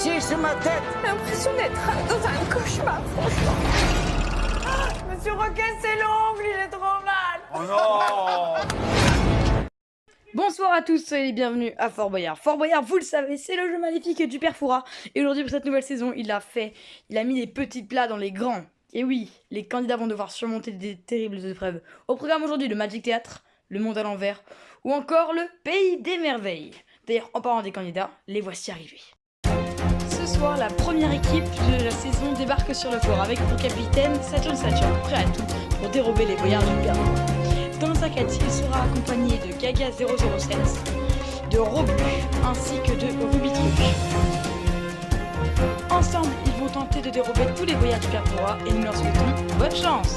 chier sur ma tête. J'ai l'impression d'être dans un cauchemar, franchement. Je me suis recassé l'ongle, il est trop mal. Oh non. Bonsoir à tous, soyez les bienvenus à Fort Boyard. Fort Boyard, vous le savez, c'est le jeu maléfique du Père Fouras. Et aujourd'hui, pour cette nouvelle saison, il a mis les petits plats dans les grands. Et oui, les candidats vont devoir surmonter des terribles épreuves. Au programme aujourd'hui, le Magic Théâtre, le monde à l'envers, ou encore le Pays des Merveilles. D'ailleurs, en parlant des candidats, les voici arrivés. Ce soir, la première équipe de la saison débarque sur le fort avec pour capitaine Saturn, prêt à tout pour dérober les boyards du Père Fouras. Dans sa quête, il sera accompagné de Gaga 007, de Robu, ainsi que de Ruby Truc. Ensemble, ils vont tenter de dérober tous les boyards du Père Fouras et nous leur souhaitons bonne chance.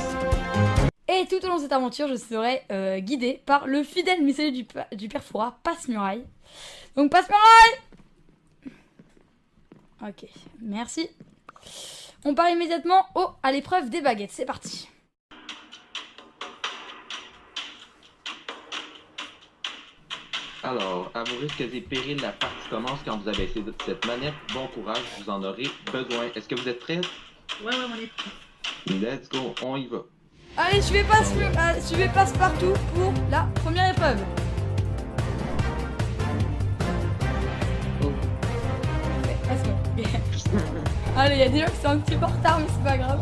Et tout au long de cette aventure, je serai guidé par le fidèle messager du Père Fouras, Passe-Muraille. Donc Passe-Muraille! Ok, merci. On part immédiatement à l'épreuve des baguettes, c'est parti. Alors, à vos risques et périls, la partie commence quand vous avez essayé cette manette. Bon courage, vous en aurez besoin. Est-ce que vous êtes prêts? Ouais, on est prêts. Let's go, on y va. Allez, suivez Passe-Partout pour la première épreuve. Oh. Ouais, passe-moi. Allez, il y a des gens qui sont un petit peu en retard, mais c'est pas grave.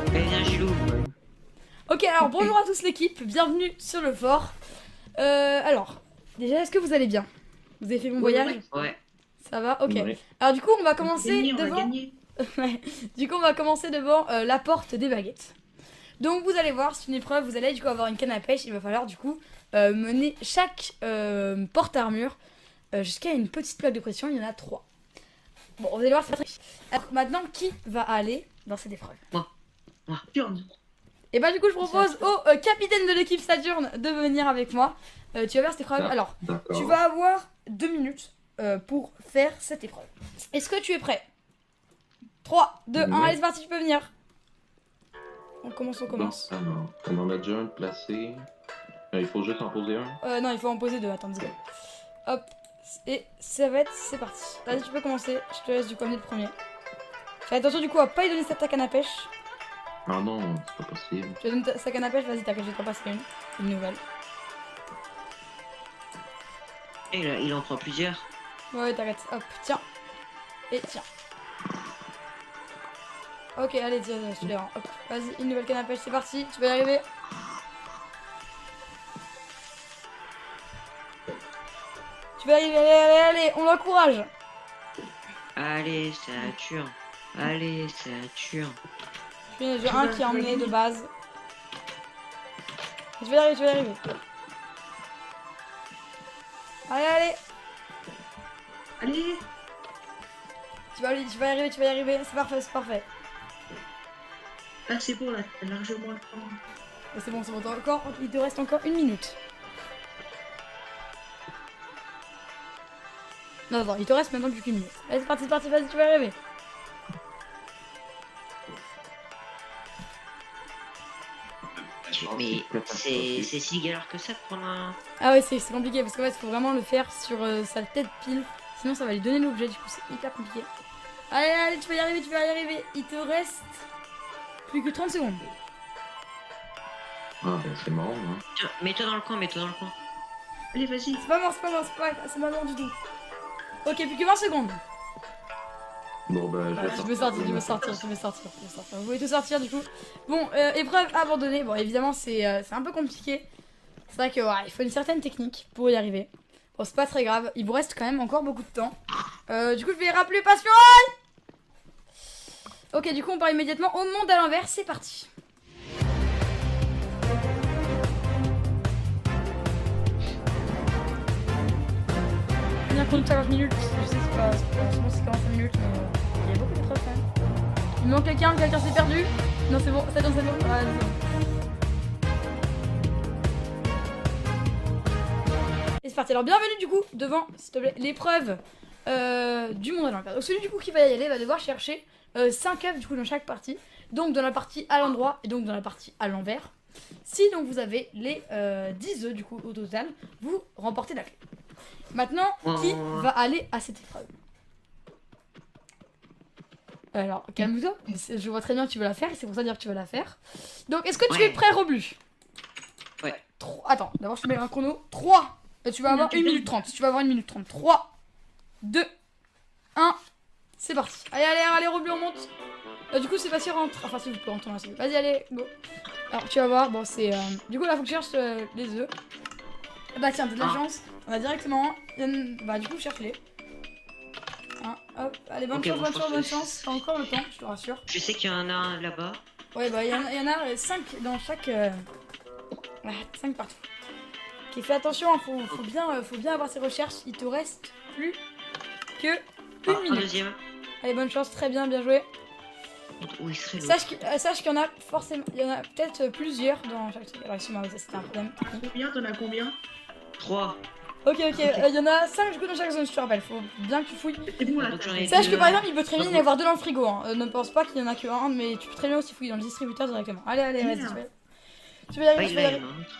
Allez, viens, Gilou. Ok, alors bonjour à tous l'équipe, bienvenue sur le fort. Alors, déjà, est-ce que vous allez bien? Vous avez fait mon voyage? Ouais. Ça va? Ok. Ouais. Alors du coup, on va commencer On va devant... gagner. Ouais. Du coup, on va commencer devant la porte des baguettes. Donc vous allez voir, c'est une épreuve, vous allez du coup avoir une canne à pêche. Il va falloir du coup mener chaque porte-armure jusqu'à une petite plaque de pression. Il y en a 3. Bon, vous allez voir, c'est très... Alors maintenant, qui va aller dans cette épreuve? Turn. Et bah du coup, je propose au capitaine de l'équipe Saturne de venir avec moi. Tu vas faire cette épreuve. Alors, D'accord. tu vas avoir 2 minutes pour faire cette épreuve. Est-ce que tu es prêt? 3, 2, 1, Ouais. allez c'est parti, tu peux venir. On commence. Bon, alors, on en a déjà un placé. Il faut juste en poser un. Non, il faut en poser 2, attends 10 secondes. Hop, et ça va être, c'est parti. Vas-y, tu peux commencer, je te laisse du coup amener le premier. Fais attention du coup à pas y donner ta canne à pêche. Ah non, c'est pas possible. Tu vas donner sa canne à pêche, vas-y, t'inquiète, je vais te repasser une nouvelle. Et là, il en prend plusieurs. Ouais, t'arrêtes. Hop, tiens. Et tiens. Ok, allez, tiens, je te les rends. Hop, vas-y, une nouvelle canne à pêche, c'est parti, tu vas y arriver. Tu vas y arriver, allez, on l'encourage. Allez, Saturne. Allez, Saturne. J'ai un qui a emmené de base. Tu vas y arriver, Allez. Allez. Tu vas y arriver, c'est parfait. Ah, c'est bon, là, t'as largement le temps. C'est bon, il te reste encore 1 minute. Non, il te reste maintenant plus qu'1 minute. Allez, c'est parti, vas-y, tu vas y arriver. Mais c'est si galère que ça de prendre un... Ah ouais, c'est compliqué parce qu'en fait, il faut vraiment le faire sur sa tête pile. Sinon, ça va lui donner l'objet, du coup, c'est hyper compliqué. Allez, tu vas y arriver. Il te reste plus que 30 secondes. Ah ben c'est mort, hein. Tiens, mets-toi dans le coin. Allez, vas-y. C'est pas mort, c'est pas mort du tout. Ok, plus que 20 secondes. Bon ben Tu peux sortir. Vous pouvez tout sortir du coup. Bon, épreuve abandonnée. Bon, évidemment, c'est un peu compliqué. C'est vrai que il faut une certaine technique pour y arriver. Bon, c'est pas très grave. Il vous reste quand même encore beaucoup de temps. Du coup, je vais rappeler Passe-Muraille. Ok, du coup, on part immédiatement au monde à l'envers. C'est parti. Bien compte 50 minutes. Je sais, c'est pas. Souvent, c'est 45 minutes, mais il y a beaucoup d'épreuves quand même. Il manque quelqu'un s'est perdu. Non, c'est bon, c'est bon. Ouais, c'est bon. Et c'est parti. Alors, bienvenue du coup devant, s'il te plaît, l'épreuve du monde à l'envers. Donc, celui du coup qui va y aller va devoir chercher 5 œufs du coup dans chaque partie. Donc, dans la partie à l'endroit et donc dans la partie à l'envers. Si donc vous avez les 10 œufs du coup au total, vous remportez la clé. Maintenant, qui va aller à cette épreuve? Alors, calme-toi. Je vois très bien que tu veux la faire et c'est pour ça dire que tu vas la faire. Donc, est-ce que tu Ouais. es prêt, Reblu? Ouais. Attends, d'abord je te mets un chrono. 3. Tu vas avoir 1 minute 30. Tu vas avoir 1 minute 30. 3, 2, 1. C'est parti. Allez, Reblu, on monte. Du coup, c'est pas si rentre. Enfin, si vous pouvez rentrer dans la salle. Vas-y, allez, go. Alors, tu vas voir. Bon, c'est. Du coup, là, faut que je cherche les œufs. Bah, tiens, t'as de la chance. On a directement. Bah, du coup, cherche-les. Hein, hop. Allez, bonne Ok, chance, bon, je pense bonne que chance. T'as encore le temps, je te rassure. Je sais qu'il y en a un là-bas. Ouais, bah, il y en a 5 dans chaque. 5 partout. Ok, fais attention, hein, faut bien avoir ses recherches. Il te reste plus que une Un minute. deuxième. Allez, bonne chance, très bien, bien joué. Où il serait l'autre? Sache qu'il y en a forcément. Il y en a peut-être plusieurs dans chaque truc. Alors, excuse-moi, ça c'était un problème. Combien? T'en as combien? 3. Ok, il y en a 5 du coup dans chaque zone, je te rappelle. Faut bien que tu fouilles. C'est bon là. Donc, j'en ai Sache que deux. par exemple, il peut très bien y en avoir 2 dans le frigo. Hein. Ne pense pas qu'il y en a que un, mais tu peux très bien aussi fouiller dans le distributeur directement. Allez, vas-y, tu vas y Ah, arriver, tu il vas y a arriver. une autre.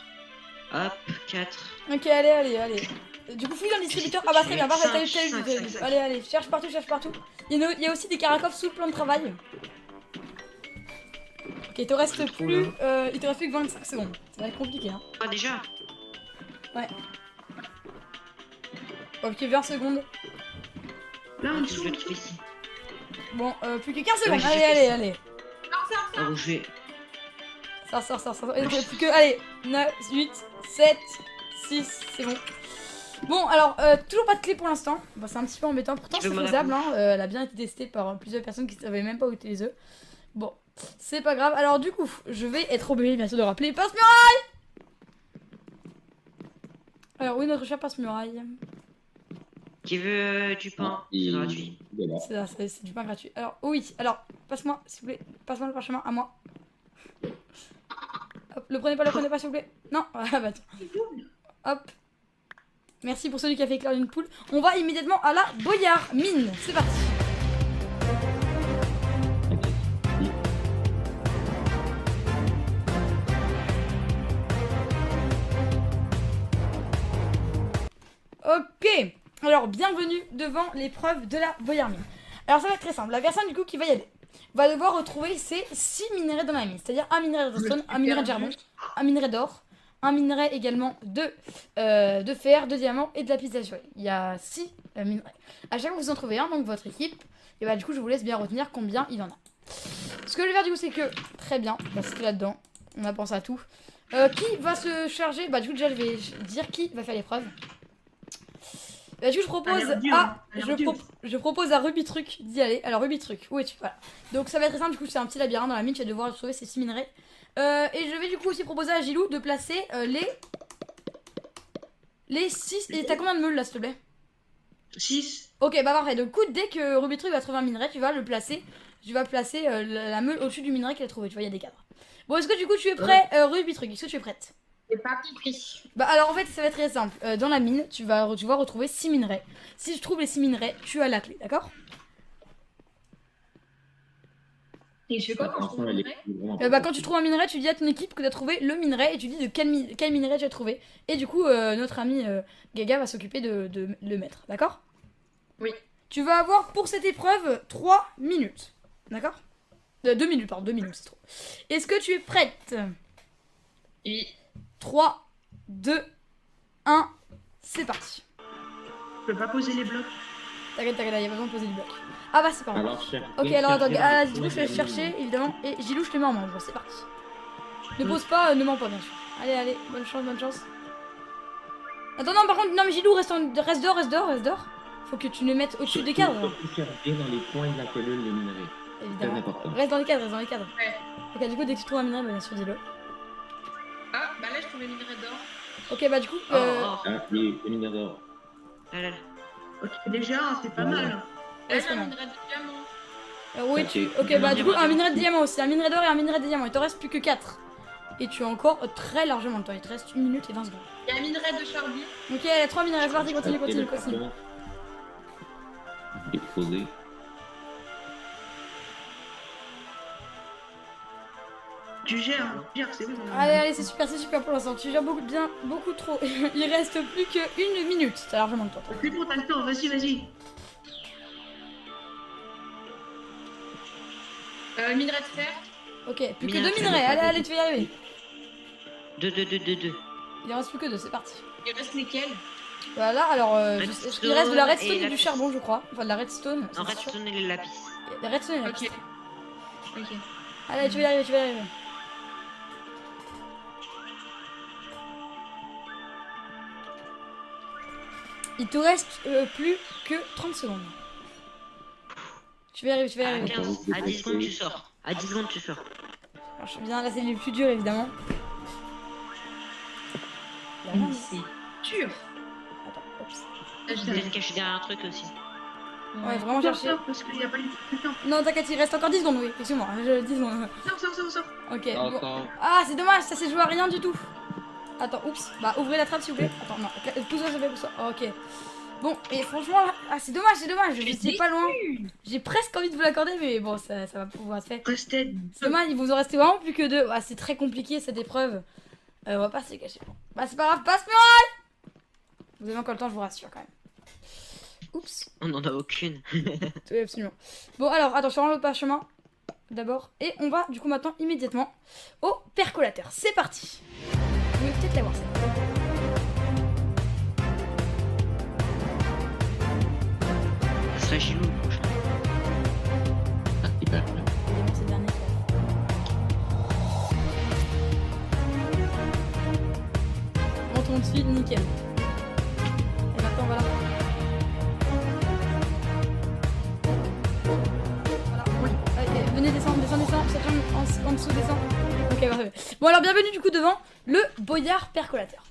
Hop, 4. Ok, allez. Du coup, fouille dans le distributeur. Ah bah très bien, parfait, t'as eu, Cinq, t'as eu. cinq. Allez, cherche partout. Il y a aussi des caracofs sous le plan de travail. Ok, il te reste Je trouve, plus que 25 secondes. Ça va être compliqué, hein. Ah, déjà? Ok, 20 secondes. Là en Je dessous. le trouve ici. Bon, plus que 15 secondes. Ouais, j'ai Allez. Ah, bon, je vais. Ça. Et plus que, allez, 9, 8, 7, 6, c'est bon. Bon, alors, toujours pas de clé pour l'instant. Bon, c'est un petit peu embêtant, pourtant Tu c'est veux mon faisable. Hein. Elle a bien été testée par plusieurs personnes qui savaient même pas où étaient les œufs. Bon, c'est pas grave. Alors, du coup, je vais être obligée, bien sûr, de rappeler Passe-Muraille. Alors, oui, notre cher Passe-Muraille. Qui veut du pain? C'est gratuit. C'est ça, c'est du pain gratuit. Alors, oui, alors, passe-moi, s'il vous plaît. Passe-moi le parchemin à moi. Hop, le prenez pas, s'il vous plaît. Non, ah bah attends. Hop. Merci pour celui qui a fait éclairer une poule. On va immédiatement à la Boyard mine. C'est parti. Ok. Alors, bienvenue devant l'épreuve de la Boyard mine. Alors, ça va être très simple. La personne du coup qui va y aller va devoir retrouver ses 6 minerais dans la mine. C'est-à-dire un minerai de redstone, un minerai de charbon, un minerai d'or, un minerai également de fer, de diamant et de lapis lazuli. Il y a 6 minerais. À chaque fois que vous en trouvez un, donc votre équipe, et bah du coup je vous laisse bien retenir combien il en a. Ce que je vais faire du coup c'est que, très bien, bah, c'était là-dedans, on a pensé à tout. Qui va se charger? Bah du coup déjà je vais dire qui va faire l'épreuve. Bah, du coup, je propose à Rubitruc d'y aller. Alors, Rubitruc, où es-tu? Voilà. Donc, ça va être très simple. Du coup, c'est un petit labyrinthe dans la mine. Tu vas devoir trouver ces 6 minerais. Et je vais du coup aussi proposer à Gilou de placer les 6. Et t'as combien de meules là, s'il te plaît? 6. Ok, bah parfait. Donc, écoute, dès que Rubitruc va trouver un minerai, tu vas le placer. Tu vas placer la meule au-dessus du minerai qu'il a trouvé. Tu vois, il y a des cadres. Bon, est-ce que du coup, tu es prêt, Rubitruc? Est-ce que tu es prête? J'ai pas compris. Bah alors en fait ça va être très simple. Dans la mine tu vas retrouver 6 minerais. Si je trouve les 6 minerais, tu as la clé, d'accord? Et je fais quoi quand je trouve un minerai? Bah quand tu trouves un minerai, tu dis à ton équipe que tu as trouvé le minerai et tu dis de quel minerai tu as trouvé. Et du coup notre ami Gaga va s'occuper de le mettre, d'accord? Oui. Tu vas avoir pour cette épreuve 3 minutes, d'accord? 2 minutes, pardon, 2 minutes c'est trop. Est-ce que tu es prête? Oui. 3, 2, 1, c'est parti. Je peux pas poser les blocs. T'inquiète, il y a besoin de poser du bloc. Ah bah c'est pas grave. Alors, cher. Ok, alors attends, du coup je vais chercher évidemment. Et Gilou, je te mets en main, c'est parti. Ne pose pas, ne mens pas bien sûr. Allez, bonne chance. Attends, non, par contre, non mais Gilou, reste dehors. Faut que tu le mettes au-dessus des cadres. Surtout faire bien dans les coins de la colonne le minerai. C'est Évidemment. important. Reste dans les cadres. Ouais. Ok, du coup, dès que tu trouves un minerai, bah, bien sûr, dis-le. Ah, bah là, je trouve le minerai d'or. Ok, bah du coup. Ah, les minerais d'or. Là. Ok, déjà, c'est pas Voilà. mal. Ouais, c'est un bon. minerai de diamant. Oui, ok, bah du coup, un minerai de diamant aussi. Un minerai d'or et un minerai de diamant. Il te reste plus que 4. Et tu as encore très largement le temps. Il te reste 1 minute et 20 secondes. Il y a un minerai de charbon. Ok, il y a 3 minerais. C'est parti, continue. Déposer. Tu gères, c'est bon. Allez, c'est super pour l'instant. Tu gères beaucoup trop. Il reste plus que 1 minute. T'as largement le temps. C'est bon, t'as le temps, vas-y. Minerai de fer. Ok, plus que Minerai, 2 minerais. Allez, allez, tu vas y arriver. 2. Il en reste plus que 2, c'est parti. Il reste lesquels? Voilà, alors Redstone il reste de la et redstone et du lapis. charbon, je crois. Enfin, de la redstone. Non, c'est sûr. redstone et les lapis. La redstone et la lapis. Ok. Ok. Allez, tu vas y arriver, tu vas y arriver. Il te reste plus que 30 secondes. Tu vas y arriver, tu vas y À arriver. 15, à 10 secondes, tu sors. À 10 secondes, tu sors. Alors, je viens, là, c'est les plus durs, évidemment. Là, Mais c'est dur. attends, oups. Vous êtes caché derrière un truc aussi. Ouais, vraiment chercher. Parce qu'il n'y a pas le temps. Non, t'inquiète, il reste encore 10 secondes, oui, excuse-moi. 10 secondes. Sors. Ok, Non, bon. non. Ah, c'est dommage, ça s'est joué à rien du tout. Attends, oups. Bah, ouvrez la trappe, s'il vous plaît. Attends, non. Pousse-toi, s'il vous plaît, pousse-toi. Oh, ok. Bon, et franchement, là... Ah, c'est dommage, c'est dommage. J'étais pas loin. J'ai presque envie de vous l'accorder, mais bon, ça va pouvoir se faire. Restez. C'est dommage, il vous en restait vraiment plus que 2. Ah, c'est très compliqué, cette épreuve. On va pas se cacher. Bah, c'est pas grave, passe muraille. Vous avez encore le temps, je vous rassure, quand même. Oups. On n'en a aucune. Oui, absolument. Bon, alors, attends, je rends l'autre chemin. D'abord. Et on va, du coup, maintenant, immédiatement au percolateur. C'est parti. Vous pouvez peut-être l'avoir, ça. Ce serait chez nous. Ah, hyper. Évidemment, c'est le dernier. Bon, tout le monde suit, nickel. Et maintenant, voilà. Voilà. Oui. Allez, venez, descendre. Sergent en dessous, descend. Ok, parfait. Bon, alors, bienvenue, du coup, devant le boyard percolateur.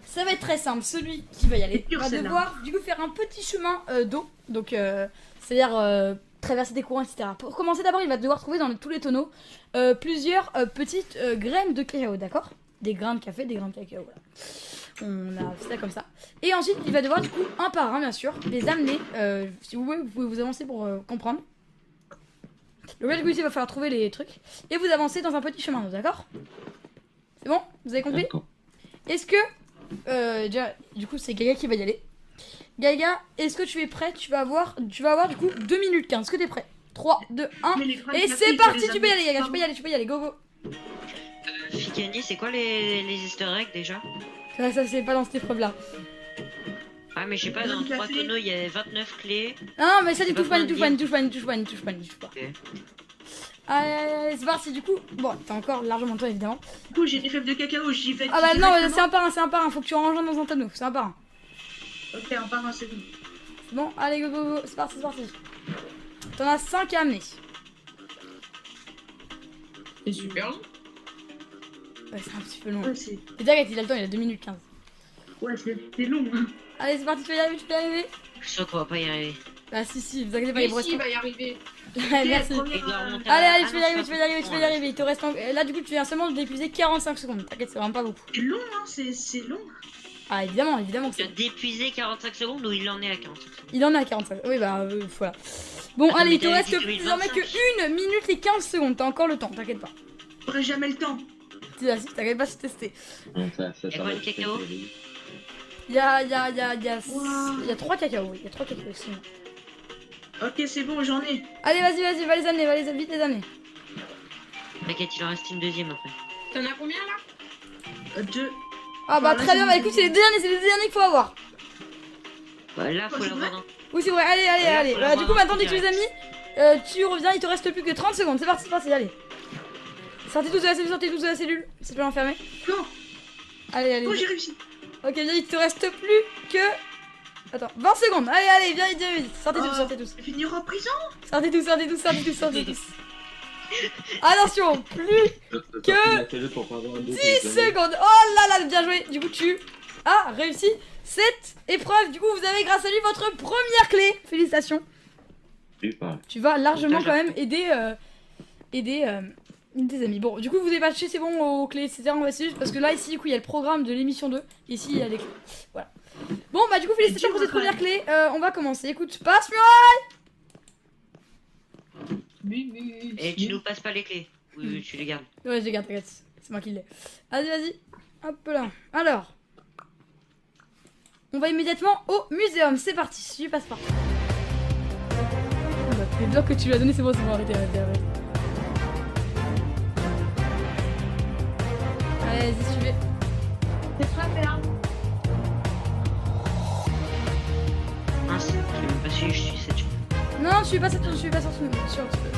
Ça va être très simple. Celui qui va y aller dur, va celle-là. devoir, du coup, faire un petit chemin d'eau. Donc, c'est-à-dire traverser des courants, etc. Pour commencer, d'abord, il va devoir trouver dans tous les tonneaux plusieurs petites graines de cacao, d'accord? Des grains de café, des grains de cacao, voilà. On a fait ça comme ça. Et ensuite, il va devoir, du coup, un par un, bien sûr, les amener. Si vous voulez, vous pouvez vous avancer pour comprendre. Le gars, du coup, ici, il va falloir trouver les trucs. Et vous avancez dans un petit chemin d'eau, d'accord? C'est bon? Vous avez compris? D'accord. Est-ce que... déjà, du coup, c'est Gaga qui va y aller. Gaga, est-ce que tu es prêt? Tu vas avoir du coup 2 minutes 15. Est-ce que t'es prêt? 3, 2, 1. Et c'est parti, tu peux y aller, Gaga. Tu peux y aller, go go. Fikani, c'est quoi les easter eggs déjà? Ça, c'est pas dans cette épreuve là. Ah, mais je sais pas, dans 3 tonneaux, il y a 29 clés. Non, mais ça, n'y C'est touche pas, pas n'y touche pas, n'y touche pas, n'y touche pas, n'y touche pas, n'y touche pas. Ok. Allez, c'est parti, du coup. Bon, t'as encore largement toi, évidemment. Du coup, j'ai des fèves de cacao, j'y vais. Ah bah non, c'est un par un, faut que tu ranges dans un tonneau, c'est un par un. Ok, un par un, c'est bon. Bon, allez, go go go, c'est parti, c'est parti. T'en as 5 à amener. C'est super. Ouais, c'est un petit peu long. Ouais, c'est Et t'inquiète, il a le temps, il a 2 minutes 15. c'est long. Hein. Allez, c'est parti, tu peux y arriver, tu peux y arriver. Je suis sûr qu'on va pas y arriver. Bah si, vous inquiétez pas, Mais il vous reste. si, il va y arriver. Merci. Première, Et il doit remonter Allez, à- allez, Ah tu peux y non, arriver, c'est tu pas peux y arriver, tu peux y bon, arriver. Il te reste là, du coup, tu viens seulement de d'épuiser 45 secondes. T'inquiète, c'est vraiment pas beaucoup. C'est long, hein, c'est long. Ah, évidemment que Tu as c'est. d'épuiser 45 secondes ou il en est à 45 secondes? Il en a 45. Oui, bah voilà. Bon, Attends, allez, mais il te t'avais reste dit que désormais que 25. 1 minute et 15 secondes. T'as encore le temps, t'inquiète pas. J'aurai jamais le temps. Si, t'inquiète pas, c'est testé. Ouais, ça Y a va combien de être cacao? terrible. Il y a Wow. 3 cacao, oui. Il y a 3 cacao, excuse-moi. Ok, c'est bon, j'en ai. Allez, vas-y, va les amener, vite les amener. T'inquiète, il en reste une deuxième après. T'en as combien là? 2. Ah bah Voilà, très bien, c'est bah bon. écoute, c'est les derniers qu'il faut avoir. Bah là, faut c'est l'avoir vrai dans. Oui, c'est vrai, allez, Là, allez. faut Bah, l'avoir du coup, dans maintenant, le dès que tu les as mis, tu reviens, il te reste plus que 30 secondes. C'est parti, allez. Sortez tous de la cellule, c'est pas enfermé. Non. Allez. Oh, j'ai réussi. Ok, bien, il te reste plus que... Attends, 20 secondes. Allez, viens vite. Sortez tous. Finir en prison. Sortez tous. Attention, plus Que... 10 secondes. Oh là là, bien joué. Du coup, tu as réussi cette épreuve. Du coup, vous avez grâce à lui votre première clé. Félicitations. Super. Tu vas largement quand même aider tes amis. Bon, du coup, vous avez patché, c'est bon, aux clés, etc. On va essayer juste parce que là, ici, du coup, il y a le programme de l'émission 2. Ici, il y a les clés. Voilà. Bon, bah, du coup, félicitations pour cette première clé. On va commencer. Écoute, passe Et tu nous passes pas les clés. Oui, tu les gardes. Ouais, je les garde, t'inquiète. C'est moi qui l'ai. Vas-y. Hop là. Alors. On va immédiatement au muséum. C'est parti. Je passe par. Bah, les blocs que tu lui as donné, c'est bon, arrêtez. Allez-y, suivez. C'est frappé, hein. Ah, je vais même pas suivre, je suis 7 Non, je suis pas sur.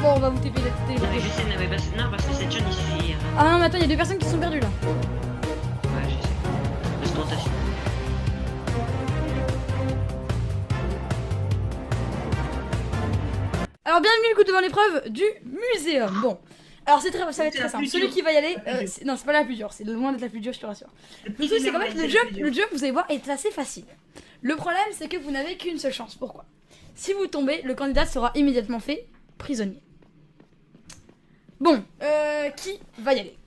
Bon, on va vous TP les Non, mais je sais, non, mais non, parce que cette jeune il suffit. Ah non, mais attends, il y a 2 personnes qui sont perdues là. Ouais, je sais. Parce qu'on t'a su. Alors, bienvenue du coup devant l'épreuve du muséum. Bon, alors ça va être très simple. Celui qui va y aller, non, c'est pas la plus dure, c'est loin d'être la plus dure, je te rassure. Le truc, c'est qu'en fait, le jump, vous allez voir, est assez facile. Le problème, c'est que vous n'avez qu'une seule chance. Pourquoi? Si vous tombez, le candidat sera immédiatement fait prisonnier. Bon, qui va y aller?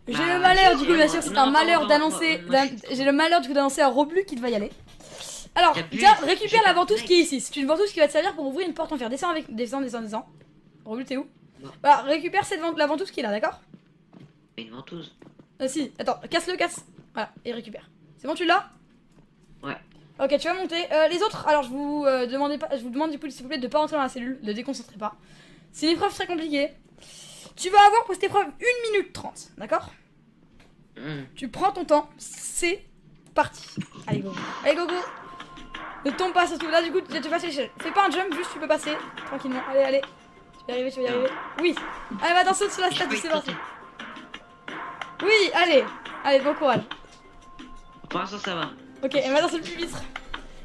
J'ai le malheur, du coup, bien sûr, c'est un malheur d'annoncer. J'ai le malheur du coup d'annoncer à Roblu qu'il va y aller. Alors, tiens, récupère la ventouse qui est ici. C'est une ventouse qui va te servir pour ouvrir une porte en fer. Descends avec. Descends. Roblu, t'es où? Bah, récupère la ventouse qui est là, d'accord? Une ventouse. Si, attends, casse-le, casse. Voilà, et récupère. C'est bon, tu l'as? Ouais. Ok, tu vas monter. Les autres, alors je vous demande du coup, s'il vous plaît, de pas rentrer dans la cellule, de déconcentrer pas. C'est une épreuve très compliquée. Tu vas avoir pour cette épreuve 1 minute 30, d'accord? Tu prends ton temps, c'est parti. Allez, go. Allez, go, go. Ne tombe pas surtout. Là, du coup, tu passes l'échelle. Fais pas un jump, juste tu peux passer tranquillement. Allez, allez. Tu vas y arriver, Oui. Allez, va saute sur la statue, c'est parti. Oui, allez. Allez, bon courage. Pour l'instant, ça va. Ok, et maintenant c'est le pupitre.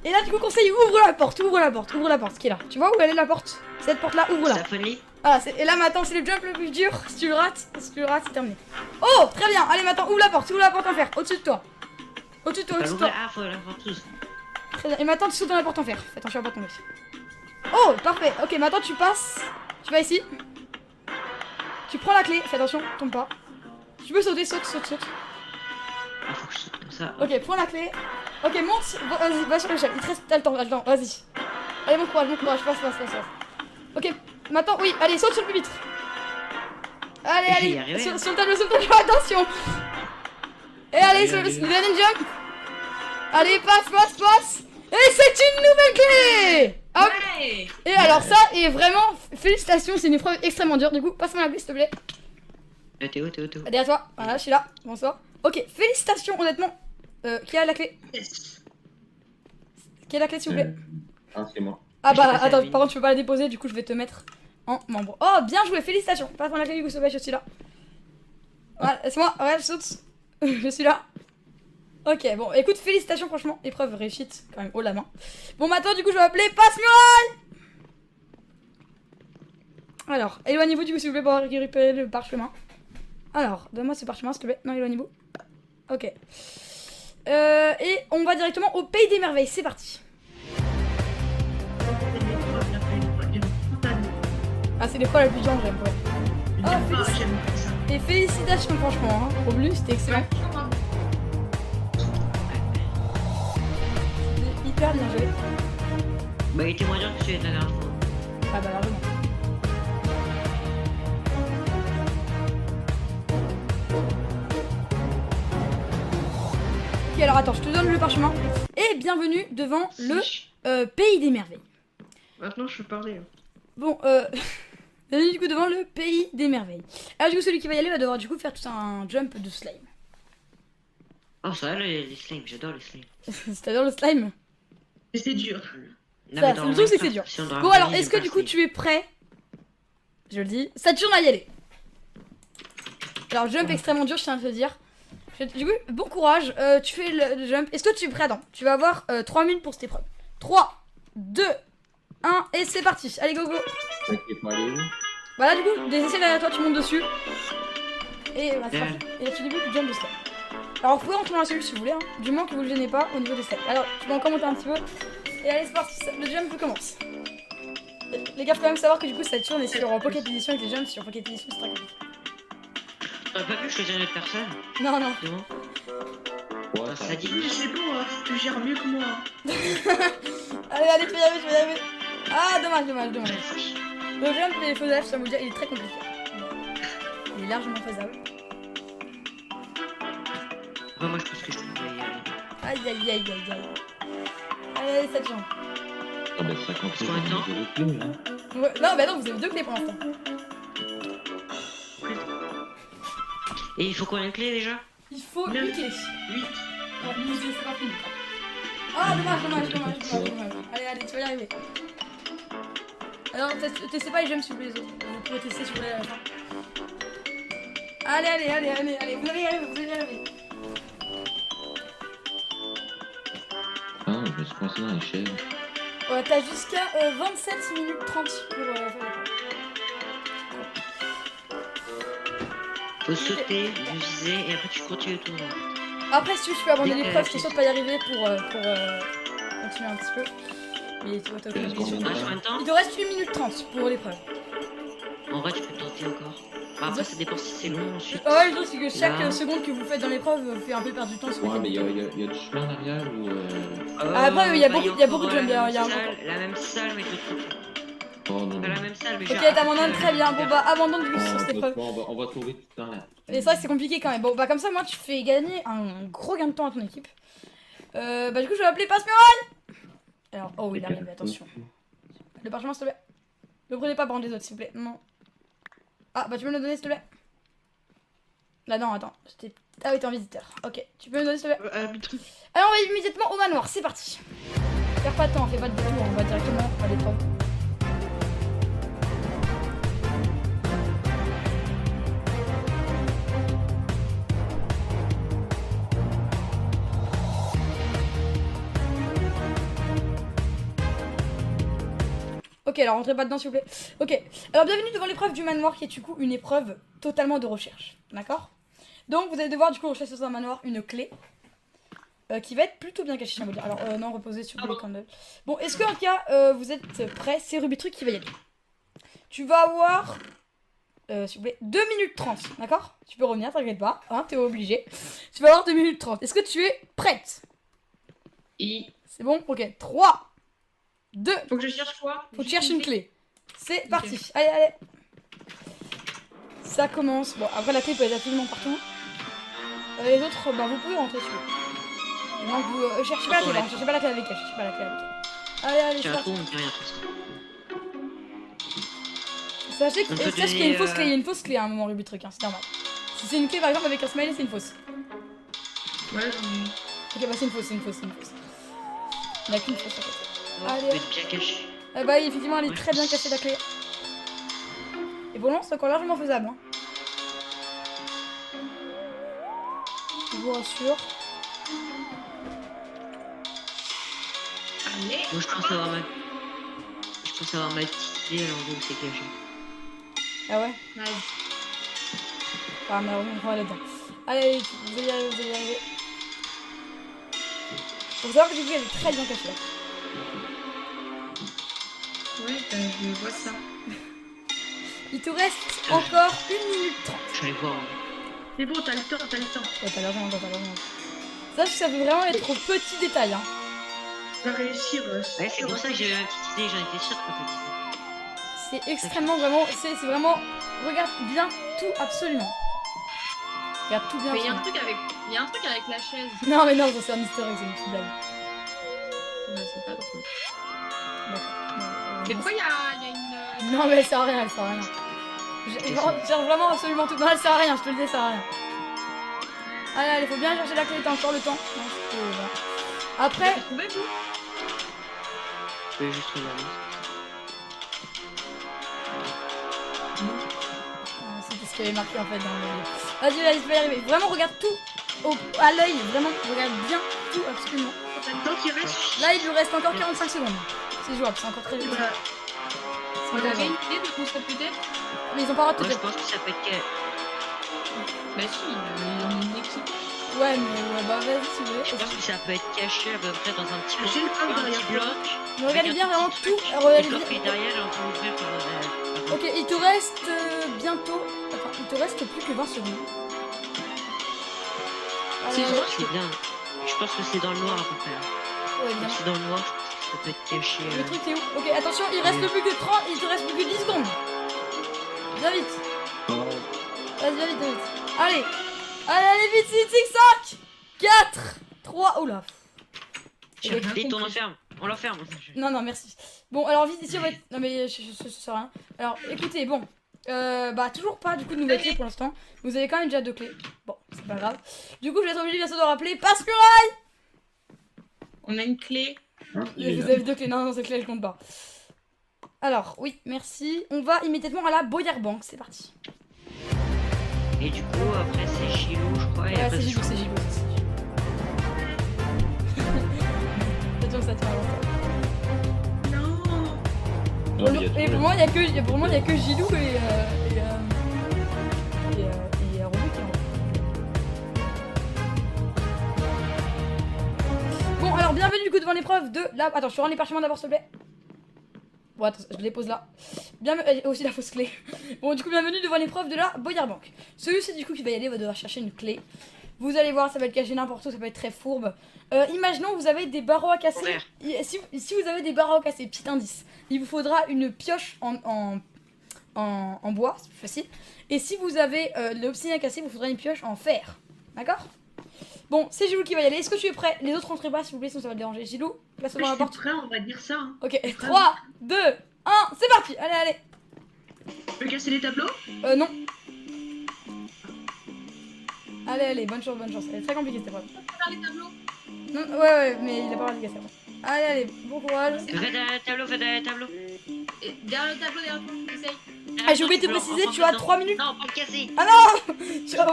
Et là, du coup, conseil, ouvre la porte, qui est là. Tu vois où elle est la porte? Cette porte-là, ouvre-la. Ça folie. Voilà, et là maintenant, c'est le jump le plus dur. Si tu le rates, c'est terminé. Oh, très bien. Allez, maintenant, ouvre la porte en fer. Au-dessus de toi. Au-dessus de toi. Ah, faut la ventouse. Très bien. Et maintenant, tu sautes dans la porte en fer. Fais attention à pas tomber. Oh, parfait. Ok, maintenant, tu passes. Tu vas ici. Tu prends la clé. Fais attention, tombe pas. Tu peux sauter, saute. Ah, faut que je saute comme ça. Ok, prends la clé. Ok, monte. Vas-y, va sur l'échelle. Il te reste. T'as le temps, vas-y. Allez, bon courage. Passe. Ok, maintenant, oui, allez, saute sur le pupitre. Allez, sur le tableau, attention. Et allez, sur le running jump. Allez, passe. Et c'est une nouvelle clé. Hop. Ouais. Et alors ça, et vraiment, félicitations, c'est une épreuve extrêmement dure. Du coup, passe-moi la clé, s'il te plaît. T'es où? Allez, à toi. Voilà, je suis là. Bonsoir. Ok, félicitations, honnêtement. Qui a la clé? Qui a la clé, s'il vous plaît? Ah, c'est moi. Ah bah, Je sais pas, attends, c'est par contre, tu peux pas la déposer, du coup, je vais te mettre en membre. Oh, bien joué, félicitations. Passe-moi la clé, du coup, s'il te plaît, je suis là. Voilà, laisse-moi, ouais, je saute. Je suis là. Ok, bon, écoute, félicitations, franchement, épreuve réussite, quand même, haut la main. Bon, maintenant, du coup, je vais appeler Passe-Muraille. Alors, éloignez-vous, du coup, s'il vous plaît, pour récupérer le parchemin. Alors, donne-moi ce parchemin, s'il te plaît. Non, éloignez-vous. Ok. Et on va directement au Pays des Merveilles, c'est parti. Ah, c'est l'épreuve la plus dure, j'aime pas. Et félicitations, franchement, hein. Roblu, c'était excellent. C'était hyper bien joué. Bah, il était moins dur que celui de la dernière fois. Ah bah largement. Ok, alors attends, je te donne le parchemin. Et bienvenue devant le Pays des Merveilles. Maintenant, je peux parler. Bon, bienvenue du coup devant le Pays des Merveilles. Alors du coup, celui qui va y aller va devoir du coup faire tout un jump de slime. Oh, ça va, les slimes, j'adore les slimes. C'est-à-dire le slime. Mais c'est dur. Non, Ça, mais c'est dans le truc, c'est que c'est Minecraft, dur. si on doit Bon alors, organiser, est-ce que j'aime du pas coup les tu es prêt? Je le dis. Saturne à y aller. Alors jump extrêmement dur, je tiens à te le dire. Du coup, bon courage, tu fais le jump. Est-ce que tu es prêt? Attends, tu vas avoir 3 minutes pour cette épreuve. 3, 2, 1 et c'est parti. Allez, go go. Ok, faut aller où? Voilà, du coup, des essais derrière toi, tu montes dessus. Et voilà, c'est parti. Et là, tu débutes, tu jump de slime. Alors, vous pouvez rentrer dans la cellule si vous voulez, hein, du moins que vous ne le gênez pas au niveau des steps. Alors, tu vas encore monter un petit peu. Et allez, c'est parti, le jump commence. Les gars, faut quand même savoir que du coup, Saturne est sur Pocket Edition et que les jumps sur Pocket Edition, c'est très compliqué. T'aurais pas pu choisir une autre personne? Non, non. C'est bon? Ouais, Ah, ça dit. Je sais pas, tu gères mieux que moi. Allez, tu vas y arriver, Ah, dommage. Presque. Le jump et les faisages, ça vous dire, il est très compliqué. Il est largement faisable. Ouais, moi je pense que je peux y aller. Aïe. Allez, Saturne. Ah bah ça compte. Parce qu'en même temps- Ouais, non, bah non, vous avez 2 clés pour l'instant. Et il faut combien de clés déjà? Il faut Neuf. 8 clés. 8. Ouais, mais c'est pas fini. Ah, dommage. Allez, tu vas y arriver. Alors, testez pas les gemmes s'il vous plaît, les autres. Vous pouvez tester s'il vous plaît à la fin. Allez, vous allez y arriver. Ah, je me suis coincé dans l'échelle. Ouais, t'as jusqu'à 27 minutes 30 pour faire l'épreuve. Faut sauter, viser et après tu continues tout. Après, si tu veux, tu peux abandonner Dès que- l'épreuve, je suis sûre de pas y arriver pour continuer un petit peu. Mais tu vois, t'as aucune Est-ce qu'on obligation. va- Ah, combien de temps? Il te reste 1 minute 30 pour l'épreuve. En vrai, tu peux tenter encore. Bah, après, ça dépend si c'est long ensuite. Ouais, le truc, c'est que chaque Là. seconde que vous faites dans l'épreuve fait un peu perdre du temps. sur Ouais, mais les il y a du chemin en arrière ou. Après, il y a bah, beaucoup de jump derrière, il y a la même salle, mais de l'autre côté. Oh non, Pas non. la même salle, mais Ok, genre- t'abandonnes très bien. Bon, bah, abandonne du coup sur cette épreuve. On va trouver tout le temps là. Et c'est vrai que c'est compliqué quand même. Bon, bah, comme ça, moi, tu fais gagner un gros gain de temps à ton équipe. Bah, du coup, je vais appeler Passe-Muraille. Alors, oh, il arrive, attention. Le parchemin, s'il te plaît. Ne prenez pas par des autres, s'il vous plaît. Non. Ah, bah, tu peux me le donner, s'il te plaît. Là, non, attends. Ah oui, t'es en visiteur. Ok, tu peux me le donner, s'il te plaît. Alors, on va immédiatement au manoir. C'est parti. Perds pas de temps, fais pas de détour. On va directement à l'épreuve. Ok, alors rentrez pas dedans s'il vous plaît. Ok, alors bienvenue devant l'épreuve du manoir qui est du coup une épreuve totalement de recherche. D'accord? Donc vous allez devoir du coup rechercher dans un manoir une clé qui va être plutôt bien cachée, je veux dire. Alors non, reposez sur les candles. Bon, est-ce que en tout cas vous êtes prêts? C'est Rubitruc qui va y aller. Tu vas avoir, s'il vous plaît, 2 minutes 30, d'accord? Tu peux revenir, t'inquiète pas, hein, t'es obligé. Tu vas avoir 2 minutes 30. Est-ce que tu es prête? C'est bon? Ok, 3, 2, Faut que je cherche quoi? faut que tu cherches une clé. C'est parti. Allez. Ça commence. Bon, après la clé peut être absolument partout. Les autres, bah vous pouvez rentrer dessus. Et donc vous cherchez pas la clé, cherchez pas la clé avec elle, cherchez pas la clé avec elle. Allez, J'ai c'est un trou, parti. on dit rien presque. Sachez On peut qu'il y a donner, une fausse clé, il y a une fausse clé à un moment Rubitruc, hein, c'est normal. Si c'est une clé par exemple avec un smiley, c'est une fausse. Ouais, Ok, bah c'est une fausse. Il n'y a qu'une fausse en fait. Oh, Allez. ça peut être bien caché. Ah bah effectivement elle est Ouais. très bien cachée la clé. Et bon non c'est encore largement faisable hein. Je vous rassure. allez. Moi, je pense avoir ma petite idée à l'endroit où c'est caché. Ah ouais. Vas-y. Ah mais on va là-dedans. Allez, vous allez y arriver. Faut savoir que du coup elle est très bien cachée là. Ouais, je vois ça. Il te reste encore 1 minute 30. Je vais aller voir. C'est bon, t'as le temps. Ouais t'as largement. Sache que ça peut vraiment être au petit détail hein. On va réussir. Ouais, c'est pour ça que j'avais ma petite idée, j'en étais sûre quand t'as dit ça. C'est extrêmement vraiment. C'est vraiment. Regarde bien tout absolument. Regarde tout bien. Mais il y a absolument. un truc avec la chaise. Non mais non, ça c'est un easter egg, c'est une petite blague. Ouais, c'est pas drôle. D'accord. Mais pourquoi il y a une. Non mais elle sert à rien, Je cherche vraiment absolument tout. Non, elle sert à rien, je te le dis, elle sert à rien. Allez, faut bien chercher la clé, t'as encore le temps. Non, voilà. Après, Vous trouvez, vous? Je peux juste regarder. c'était ce qu'il y avait marqué en fait dans le. Vas-y, tu vas y arriver. Vraiment, regarde tout à l'œil, vraiment, regarde bien tout absolument. Tant qu'il reste. Là, il lui reste encore 45 secondes. C'est jouable, c'est encore très vite. Voilà. Vous avez une idée de qu'on serait peut-être? Mais ils ont pas le droit de Moi, te je dire. pense que ça peut être caché. Bah si, on est une équipe. Ouais, mais ouais, bah vas-y si vous voulez. Je pense que ça peut être caché à peu près dans un petit bloc. J'ai le Un coffre petit derrière. bloc. Mais regardez avec bien un vraiment petit tout. truc. Regardez Le bloc bien. est derrière et on peut ouvrir par. Ok, il te reste bientôt. Attends, il te reste plus que 20 secondes. C'est Allez, vrai. C'est bien. Je pense que c'est dans le noir à peu près. ouais, Comme évidemment. c'est dans le noir, je pense que ça peut être caché. Le truc est où? Ok, attention, il reste plus que 30, il te reste plus que 10 secondes. Viens vite. Vas-y, viens vite. Allez, vite, 6, 5, 4, 3, oula. J'ai rien Et on compris. l'enferme. On l'enferme. Non, merci. Bon, alors vite ici, on va être... Non mais ça sert à rien. Alors, écoutez, bon. Bah toujours pas du coup de nouvelles clés pour l'instant. Vous avez quand même déjà 2 clés. Bon, c'est pas grave. Du coup, je vais être obligé bientôt de rappeler Passe-Muraille. On a une clé. Vous avez 2 clés. Non, ces clés, je compte pas. Alors, oui, merci. On va immédiatement à la Boyard Bank. C'est parti. Et du coup, après, c'est Gilou, je crois. Et Ouais, après, c'est Gilou, c'est Gilou. Attention, ça tient longtemps. Non. Et pour moi, il y a que Gilou et Romu qui est en- Bon, alors bienvenue du coup devant l'épreuve de la... Attends, je te rends les parchemins d'abord s'il te plaît. Bon, attends, je les pose là. Aussi la fausse clé. Bon, du coup, bienvenue devant l'épreuve de la Boyard Bank. Celui-ci du coup qui va y aller va devoir chercher une clé. Vous allez voir, ça va être caché n'importe où, ça va être très fourbe. Imaginons vous avez des barreaux à casser. Ouais. Si vous avez des barreaux à casser, petit indice, il vous faudra une pioche en bois, c'est plus facile. Et si vous avez l'obsidian à casser, il vous faudra une pioche en fer. D'accord? Bon, c'est Gilou qui va y aller. Est-ce que tu es prêt? Les autres entrez pas s'il vous plaît, sinon ça va te déranger. Gilou, place-toi Je dans la suis porte. prêt, on va dire ça. Hein. Ok, 3, 2, 1, c'est parti. Allez, allez. Tu peux casser les tableaux? Non. Allez, allez, bonne chance, bonne chance. Elle est très compliquée cette épreuve. Faire les tableaux. Non, ouais, mais il a pas réussi à faire. Allez, allez, bon courage. Faites un tableau, faites un tableau. Et derrière le tableau, essaye. Ah, j'ai oublié de te préciser, tu as 3 minutes. Non, pas le casser. Ah non.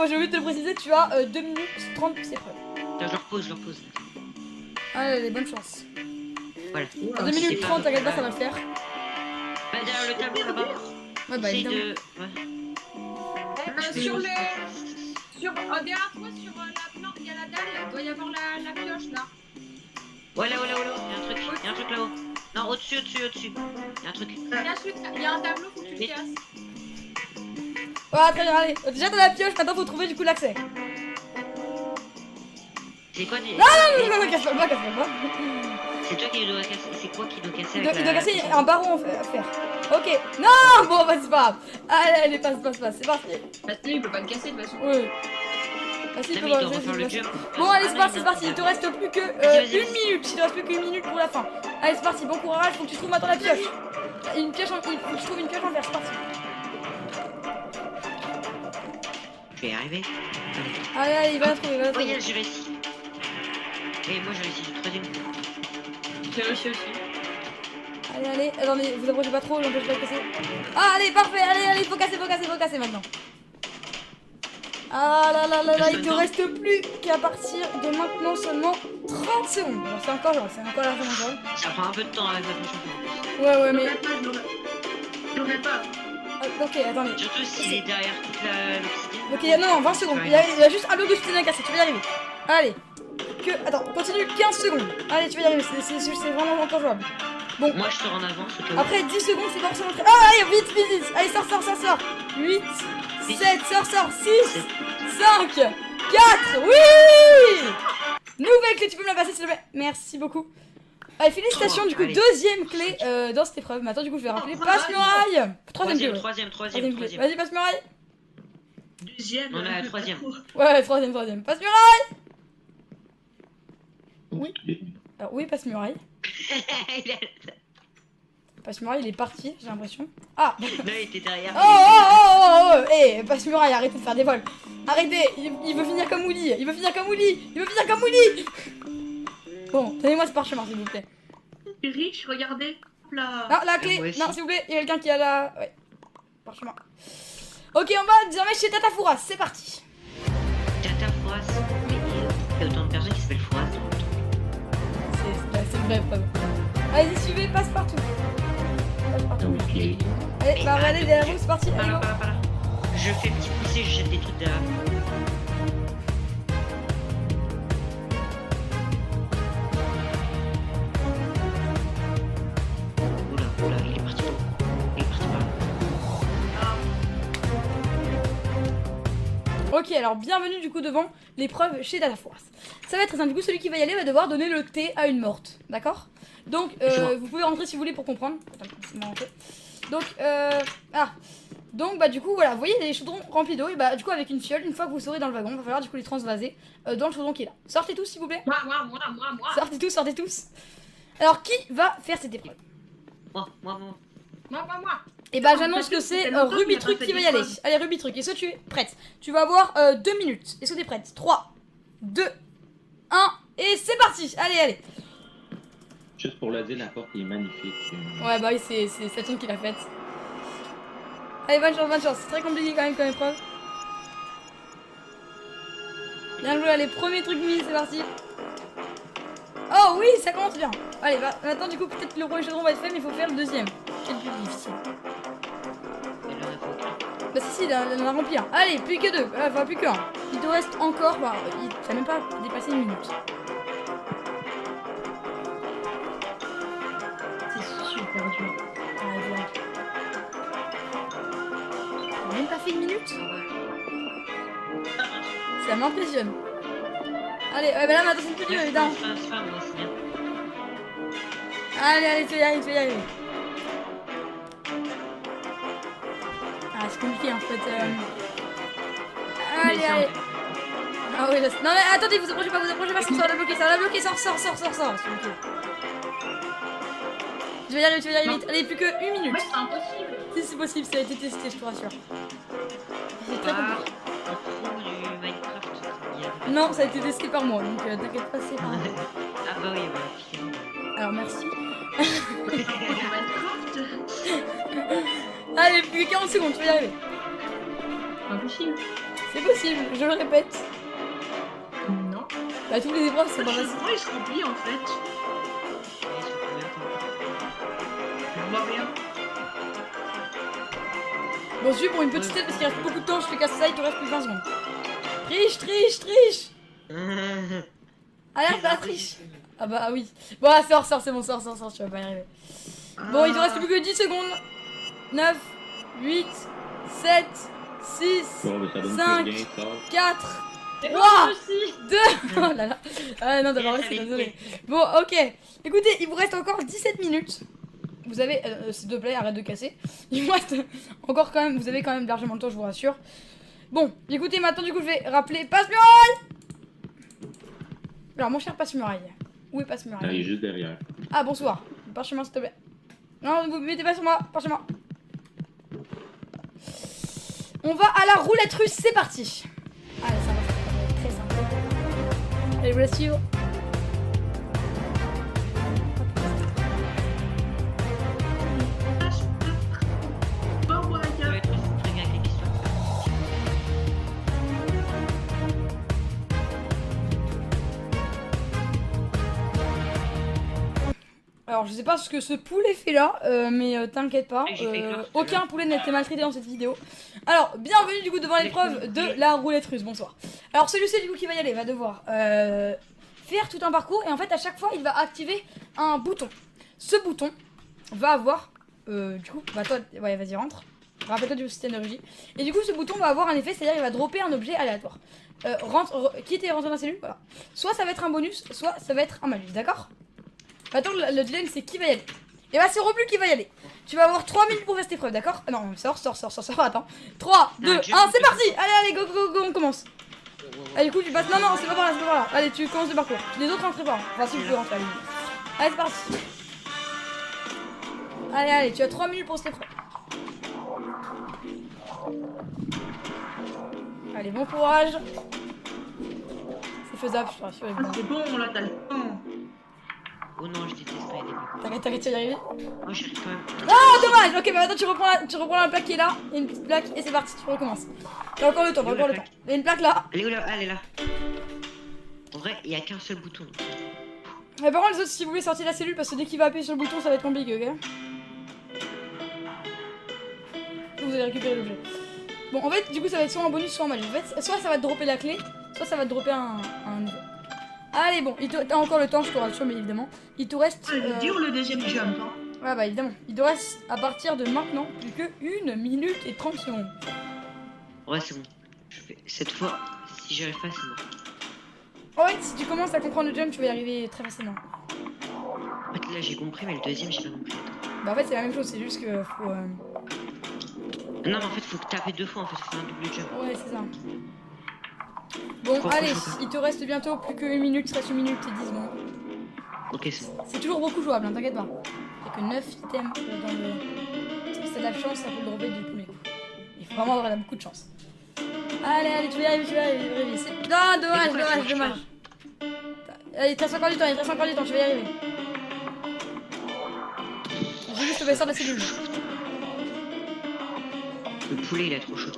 J'ai oublié de te préciser, tu as 2 minutes 30 pour cette épreuve. Je le repose. Allez, allez, bonne chance. Voilà. 2 minutes 30, t'inquiète pas, ça va le faire. Bah, derrière le tableau là-bas. Ouais, bah Essaye évidemment. de. Ouais. Sur les... derrière toi, sur la planche, il y a la dalle, il doit y avoir la pioche là. Ouais, là-haut. Il y a un truc là-haut. Non, au-dessus. Il y a un truc. Il y a un tableau, faut que tu le Vite. casses. Ouais, très bien, allez. Déjà dans la pioche, maintenant faut trouver du coup l'accès. C'est quoi des. Non, casse pas le bas, casse pas le bas. C'est toi qui dois casser. C'est quoi qui doit casser Il avec doit la... casser un barreau à faire. Ok. Non, bon, bah c'est pas grave. Allez, allez, passe, c'est parti. Bah, il peut pas le casser de toute façon. Ouais. Ah, si, Non, il peut mais il pas, doit si, refaire si, le si. jump. Bon, allez, Ah, c'est parti. Il te reste plus que Vas-y. 1 minute. Il te reste plus qu'une minute pour la fin. Allez, c'est parti. Bon courage. Faut que tu trouves maintenant la pioche. Il faut que tu trouves une pioche en fer. C'est parti. Je vais y arriver. Allez, il va la trouver. Oh yes, j'ai réussi. Et moi j'ai réussi le troisième. J'ai réussi aussi. Allez, attendez, vous approchez pas trop, j'empêche pas de casser. Ah, allez, parfait. Allez, faut casser maintenant. Ah là, il te reste plus qu'à partir de maintenant seulement 30 secondes. Bon, c'est encore largement genre. Ça prend un peu de temps avec la prochaine fois. Ouais, mais. Je l'aurais pas. Ok, attendez. Surtout s'il est derrière toute l'obsidienne. Ok, non, 20 secondes. Il y a juste un bloc de soutien à casser, tu vas y arriver. Allez. Attends, continue 15 secondes. Allez, tu vas y arriver, c'est vraiment encore jouable. Bon. Moi je sors en avance au cas où. Après 10 secondes, c'est forcément très... Ah, allez, vite. Allez, sors. 8, 7, sors. 6, 5, 4, oui. Nouvelle clé, tu peux me la passer s'il te plaît. Merci beaucoup. Allez, félicitations, du coup, Allez. deuxième clé dans cette épreuve. Maintenant, du coup, je vais rappeler Passe-Muraille. Troisième. Troisième. Vas-y, Passe-Muraille. Deuxième. On est à la troisième. Ouais, troisième. Passe-Muraille. Oui. Alors, oui, Passe-Muraille. Passe-Muraille, il est parti, j'ai l'impression. Ah. Là il était derrière. Oh. Eh, Passe-Muraille, arrêtez de faire des vols. Arrêtez, il veut finir comme Woody. Bon, donnez-moi ce parchemin, s'il vous plaît. Je suis riche, regardez. Hop là. Ah, la clé. Moi aussi. Non, s'il vous plaît, il y a quelqu'un qui a la... Ouais. Parchemin. Ok, on va désormais chez Tata Fouras, c'est parti. Tata Fouras. Mais il y a autant de personnes qui s'appellent Fouras dans le temps. C'est une vraie preuve. Allez-y, suivez, passe partout. Ok. Allez, bah regardez derrière vous, c'est parti. Allez, go. Par là. Je fais petit pousser, je jette des trucs derrière. Oula, il est parti par là. Ok, alors bienvenue du coup devant l'épreuve chez Tata Fouras. Ça va être très simple, du coup celui qui va y aller va devoir donner le thé à une morte, d'accord? Donc vous pouvez rentrer si vous voulez pour comprendre. Attends, laissez-moi rentrer. Donc bah du coup voilà, vous voyez les chaudrons remplis d'eau et bah du coup avec une fiole, une fois que vous serez dans le wagon, il va falloir du coup les transvaser dans le chaudron qui est là. Sortez tous s'il vous plaît. Moi. Sortez tous. Alors qui va faire cette épreuve? Moi. Moi. Et bah Putain, j'annonce que parce que c'est c'est longtemps qu'il Ruby a pas Truc fait qui va y des aller. choses. Allez Ruby Truc, est-ce que tu es prête? Tu vas avoir 2 minutes. Est-ce que tu es prête? 3, 2, 1 et c'est parti. Allez. Juste pour le dire, la porte est magnifique. Ouais bah oui c'est Saturne qui l'a faite. Allez bonne chance, c'est très compliqué quand même comme épreuve. Bien joué, allez premier truc mis, c'est parti. Oh oui ça commence bien. Allez bah maintenant du coup peut-être que le premier chaudron va être fait mais il faut faire le deuxième. Quel plus difficile. Et le révoque. Bah si, il en a rempli un. Allez, plus que 2, enfin plus que 1. Il te reste encore, bah, ça n'a même pas dépassé 1 minute. C'est super dur. Allez, voilà. T'as même pas fait 1 minute? Ça m'impressionne. Allez, ouais, bah là maintenant c'est plus dur, évidemment. C'est pas moi, c'est bien. Allez, tu vas y arriver. Ah, c'est compliqué en fait. Allez. Ah oui, là, non mais attendez, vous approchez pas, ça va la bloquer, sors. s'il vous plaît. Tu vas y arriver vite. Allez, plus que 1 minute. Ouais, c'est impossible. Si c'est possible, ça a été testé, je te rassure. C'est très compliqué. Un fond du Minecraft. Non, ça a été testé par moi, donc t'inquiète pas, c'est pas grave. Ah bah oui, bah. Alors merci. Minecraft. Allez, plus que 40 secondes, tu vas y arriver. Impossible. C'est possible, je le répète. Non. Bah, toutes les épreuves, c'est pas facile. Pourquoi il se remplit en fait? Je vois rien. Bon, suis pour une petite tête parce qu'il reste beaucoup de temps, je te casse ça, il te reste plus de 20 secondes. Triche. Alerte, la triche. Ah bah oui. Bon, sors, c'est bon, sors, tu vas pas y arriver. Bon, il te reste plus que 10 secondes. 9, 8, 7, 6, Bon, mais ça donne 5, plus rien, ça. 4, C'est 3, moi aussi. 2. Oh là là. Ah non, d'abord, c'est désolé. Bon, ok. Écoutez, il vous reste encore 17 minutes. Vous avez, s'il te plaît, arrête de casser. Il vous reste encore quand même, vous avez quand même largement le temps, je vous rassure. Bon, écoutez, maintenant du coup, je vais rappeler Passe-Muraille. Alors, mon cher Passe-Muraille, où est Ah, Passe-Muraille? il est juste derrière. Ah, bonsoir. Parchemin, s'il te plaît. Non, vous mettez pas sur moi, parchemin. On va à la roulette russe, c'est parti. Allez, ça va être très simple. Allez, je vous laisse suivre. Bon, bon, Ça va être très bien avec les questions. Alors, je sais pas ce que ce poulet fait là, mais t'inquiète pas. J'ai fait clair, c'est Aucun poulet n'a été maltraité dans cette vidéo. Alors, bienvenue du coup devant l'épreuve de la roulette russe. Bonsoir. Alors, celui-ci du coup qui va y aller va devoir faire tout un parcours et en fait à chaque fois il va activer un bouton. Ce bouton va avoir du coup, bah toi, ouais vas-y rentre. Rappelle-toi du système de régie. Et du coup ce bouton va avoir un effet, c'est-à-dire il va dropper un objet aléatoire. Quitte et rentre dans la cellule, voilà. Soit ça va être un bonus, soit ça va être un malus, d'accord? Attends, le dilemme c'est qui va y aller. Et bah c'est Roblu qui va y aller. Tu vas avoir 3 minutes pour faire cette épreuve, d'accord? Ah non, sors, attends. 3, 2, 1, c'est parti. Allez, go, on commence. Allez, du coup tu passes, non, c'est pas par là, Allez, tu commences le parcours. Les autres rentrez pas, enfin si vous pouvez rentrer, allez. Allez, c'est parti. Allez, tu as 3 minutes pour cette épreuve. Allez, bon courage. C'est faisable, je te rassure. Ah, c'est bon, là, t'as le temps. Oh non, je déteste pas les débuts. T'arrêtes, tu vas y arriver. Oh, j'arrive quand même. Oh, dommage. Ok, bah maintenant tu reprends la plaque qui est là. Il y a une petite plaque et c'est parti, tu recommences. T'as encore le temps, Il y a une plaque là. Elle est où là? Elle est là. En vrai, il y a qu'un seul bouton. Mais par contre, les autres, si vous voulez sortir la cellule, parce que dès qu'il va appuyer sur le bouton, ça va être compliqué, ok? Vous allez récupérer l'objet. Bon, en fait, du coup, ça va être soit un bonus, soit un malus. En fait, soit ça va te dropper la clé, soit ça va te dropper un niveau. Allez, bon, t'as encore le temps, je te rassure, mais évidemment. Il te reste. C'est dur le deuxième jump. Hein. Ouais, bah évidemment. Il te reste à partir de maintenant plus que 1 minute et 30 secondes. Ouais, c'est bon. Je fais... Cette fois, si j'arrive pas, c'est bon. En fait, si tu commences à comprendre le jump, tu vas y arriver très facilement. En fait, là, j'ai compris, mais le deuxième, j'ai pas compris. Bah, en fait, c'est la même chose, c'est juste que faut. Non, mais en fait, faut taper 2 fois, en fait, faut faire un double jump. Ouais, c'est ça. Bon, Pourquoi allez, je sais pas. il te reste bientôt plus que 1 minute, il te reste 1 minute et 10 secondes. Ok, c'est bon. C'est toujours beaucoup jouable, hein, t'inquiète pas. Y'a que 9 items dans le. t'as de la chance, ça peut le dropper du premier coup. Il faut vraiment avoir beaucoup de chance. Allez, tu vas y arriver, Non, dommage. Allez, il te reste encore du temps, tu vas y arriver. J'ai juste le sort de la cellule. Le poulet, il est trop chaud.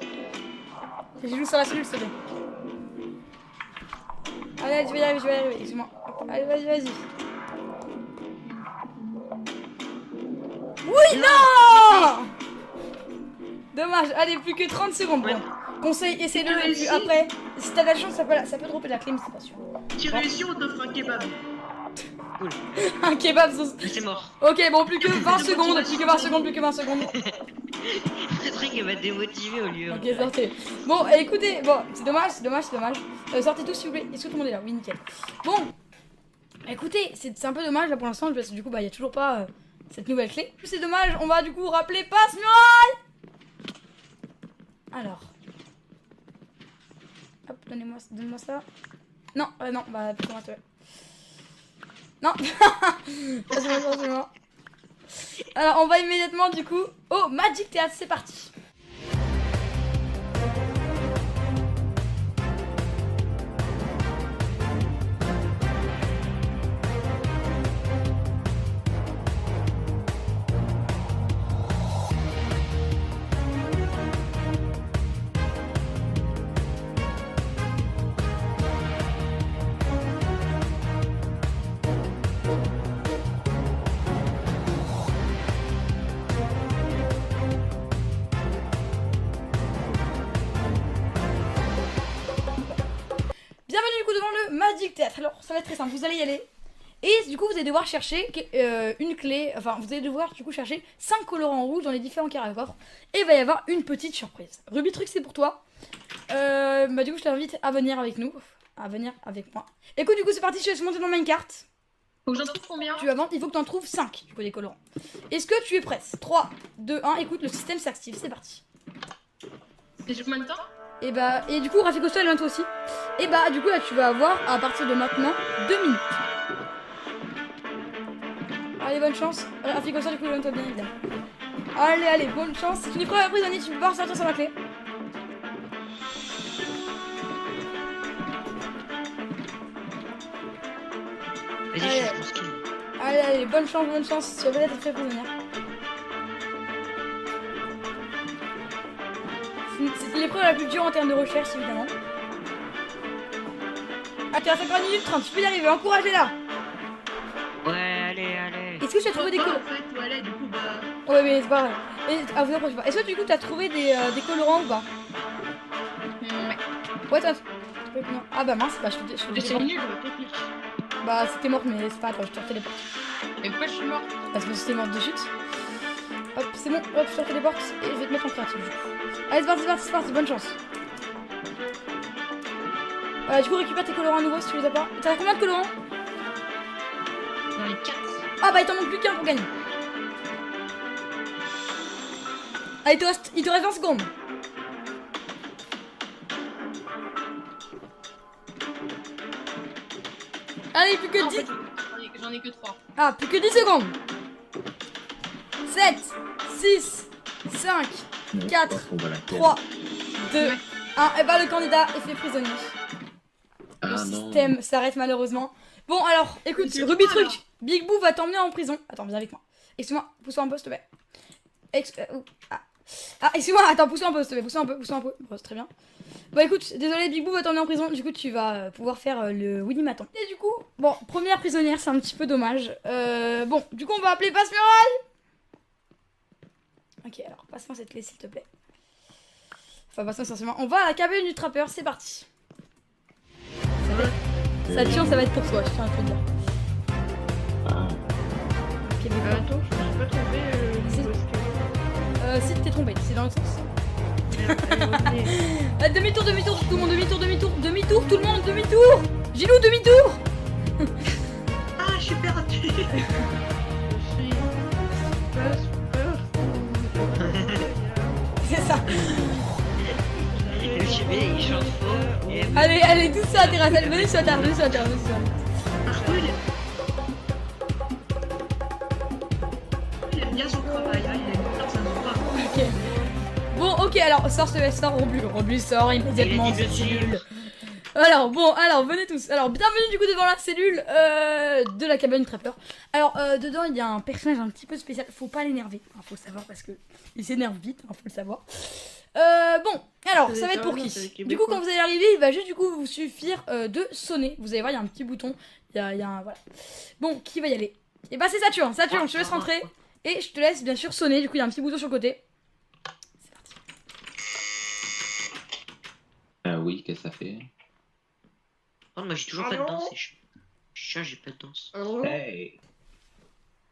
J'ai juste sur la cellule, s'il te plaît. Allez, tu vas y arriver, excuse-moi. Allez, vas-y. Oui, non. Dommage, allez, plus que 30 secondes. Ouais. Bon. Conseil, essaye de le réussi. après. Si t'as de la chance, ça peut dropper de la clé, mais c'est pas sûr. Tu réussis, on t'offre un kebab. Un kebab sauce. Mais c'est mort. Ok, bon, plus que 20 secondes, plus que 20 secondes. Patrick, il va démotiver au lieu. Ok, sortez. Bon, écoutez, bon, c'est dommage. Sortez tous, s'il vous plaît. Est-ce que tout le monde est là? Oui, nickel. Bon, écoutez, c'est un peu dommage là pour l'instant, parce que du coup, bah, il y a toujours pas cette nouvelle clé. C'est dommage, on va du coup rappeler passe muraille. Alors. Hop, donne-moi ça. Non, bah, plus comment tu veux. Non. C'est moi. Alors, on va immédiatement du coup au Magic Théâtre, c'est parti. Bienvenue du coup devant le Magic Théâtre. Alors ça va être très simple, vous allez y aller. Et du coup vous allez devoir chercher une clé. Enfin vous allez devoir du coup chercher 5 colorants rouges dans les différents carrés de coffre. Et il va y avoir une petite surprise. Ruby Truc c'est pour toi. Bah du coup je t'invite à venir avec nous. À venir avec moi. Écoute du coup c'est parti, je te laisse monter dans Minecart. Faut que j'en trouve combien? Tu vas vendre, il faut que tu en trouves 5 du coup des colorants. Est-ce que tu es prête? 3, 2, 1, écoute le système s'active, c'est parti. Et j'ai combien de temps? Et du coup Rafikosto elle vient toi aussi. Et bah du coup là tu vas avoir à partir de maintenant 2 minutes. Allez bonne chance. Rafikosto du coup vient toi bien évidemment. Allez bonne chance. Si tu n'es pas prisonnier tu peux pas ressortir sur la clé. Vas-y, Allez. je pense qu'il. Allez bonne chance. Tu vas peut-être être très prisonnière. C'est l'épreuve la plus dure en termes de recherche évidemment. Ah tu as 50 minutes 30, tu peux y arriver, encouragez-la. Ouais, allez. Est-ce que tu as trouvé des Pas, colorants? en fait, ouais, du coup, bah. Ouais mais c'est pas vrai. Vous approchez pas. Est-ce que du coup tu as trouvé des colorants ou pas? Ouais t'as... Ah bah mince, bah je te C'est téléporte. nul, technique. Bah c'était morte mais c'est pas grave, je te téléporte. Et pourquoi je suis morte? Parce que c'était morte de chute. Hop c'est bon, hop je te téléporte et je vais te mettre en créatif du coup. Allez c'est parti, bonne chance. Du coup récupère tes colorants à nouveau si tu les as pas. T'as combien de colorants? Dans les 4. Ah bah il t'en manque plus qu'un pour gagner. Allez il te reste 20 secondes. Allez plus que 10. J'en ai que 3. Ah plus que 10 secondes. 7, 6, 5, 4, 3, 2, 1. Et bah le candidat est fait prisonnier. Le système s'arrête malheureusement. Bon alors, écoute, Ruby Truc, Big Boo va t'emmener en prison. Attends, viens avec moi. Excuse-moi, pousse-toi un peu s'il te plaît. Excuse-moi, attends, pousse-toi un peu s'il te plaît, pousse-toi un peu. Bon, c'est très bien. Bon écoute, désolé, Big Boo va t'emmener en prison. Du coup, tu vas pouvoir faire le Winnie Maton. Et du coup, bon, première prisonnière, c'est un petit peu dommage. Bon, du coup, on va appeler Passe-Muraille. Ok, alors, passe-moi cette clé s'il te plaît. Enfin, passe-moi essentiellement. On va à la cabine du trappeur, c'est parti. Ça va être pour toi, je tiens à te le dire. Ok, mais Attends, je me suis pas trompée. si t'es trompé, c'est dans le sens. Demi-tour, tout le monde, demi-tour, tout le monde, demi-tour. Gilou, demi-tour. Ah, je suis perdue. C'est ça. Le chimé, il chante faux. Et Allez, tous sur la terrasse, venez sur la terrasse, Arthur, il aime bien son travail, hein, il aime bien, ça se voit. Ok, alors sort Roblu sort immédiatement de cette cellule. Alors bon, alors venez tous. Alors bienvenue du coup devant la cellule de la cabane Trapper. Alors dedans il y a un personnage un petit peu spécial. Faut pas l'énerver, hein, faut le savoir parce que il s'énerve vite, hein, faut le savoir. Bon, alors ça va être pour qui? Du coup quand vous allez arriver, il va juste du coup vous suffire de sonner. Vous allez voir, il y a un petit bouton. Il y a un voilà. Bon, qui va y aller? Et bah c'est Saturne. Saturne, je te laisse rentrer et je te laisse bien sûr sonner. Du coup il y a un petit bouton sur le côté. C'est parti. Oui, qu'est-ce que ça fait? Oh, moi j'ai toujours pas de danse. Chat, j'ai pas de danse. Hey!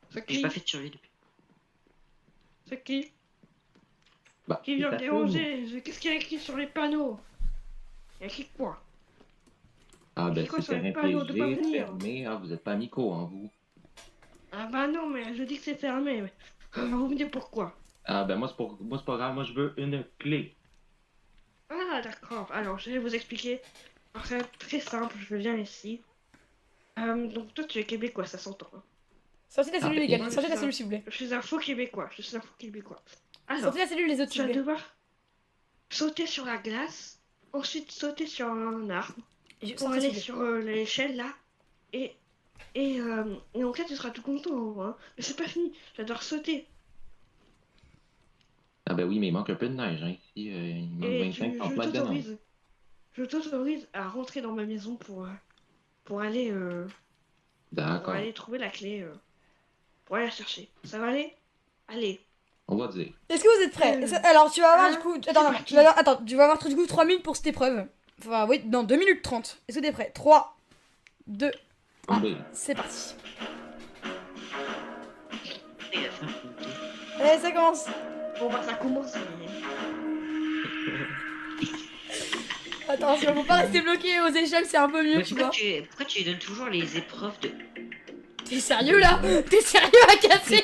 C'est J'ai qui? pas fait de survie depuis. C'est qui? Bah, Qui vient me ça déranger? Qu'est-ce qu'il y a écrit sur les panneaux? Il y a écrit quoi? Ah, ben C'est quoi c'est sur les terrain panneaux de pas privé, venir? fermé. Ah, vous êtes pas amicaux, hein, vous? Ah bah non, mais je dis que c'est fermé. Mais... vous me dites pourquoi? Ah, ben moi, c'est pas grave. Moi, je veux une clé. Ah d'accord, alors je vais vous expliquer. Alors, c'est très simple, je viens ici. Donc toi tu es québécois, ça s'entend. Hein. Sortez de la cellule les gars, ouais, sortez de la c'est cellule s'il vous plaît. Je suis un faux québécois, je suis un faux québécois. Alors, Sortez de la cellule les autres tu s'il vas vous plaît. devoir sauter sur la glace, ensuite sauter sur un arbre, Et pour sortez, aller s'il vous sur l'échelle là, et donc là tu seras tout content, hein. Mais c'est pas fini, tu vas devoir sauter. Ah, ben oui, mais il manque un peu de neige, hein, ici. Il manque Et 25-30 mètres de neige. je t'autorise à rentrer dans ma maison pour aller D'accord. trouver la clé, pour aller la chercher. Ça va aller? Allez. On va dire. plaît. Est-ce que vous êtes prêts? Alors tu vas avoir du coup... Attends, parti. tu vas avoir du coup 3 minutes pour cette épreuve. Enfin oui, non, 2 minutes 30. Est-ce que t'es prêt? 3, 2, On va. c'est parti. Il va faire monter. Allez, ça commence. Bon bah ça commence. Attention, faut pas rester bloqué aux échelles, c'est un peu mieux, Mais tu pourquoi vois. pourquoi tu lui donnes toujours les épreuves de. T'es sérieux là? T'es sérieux à casser?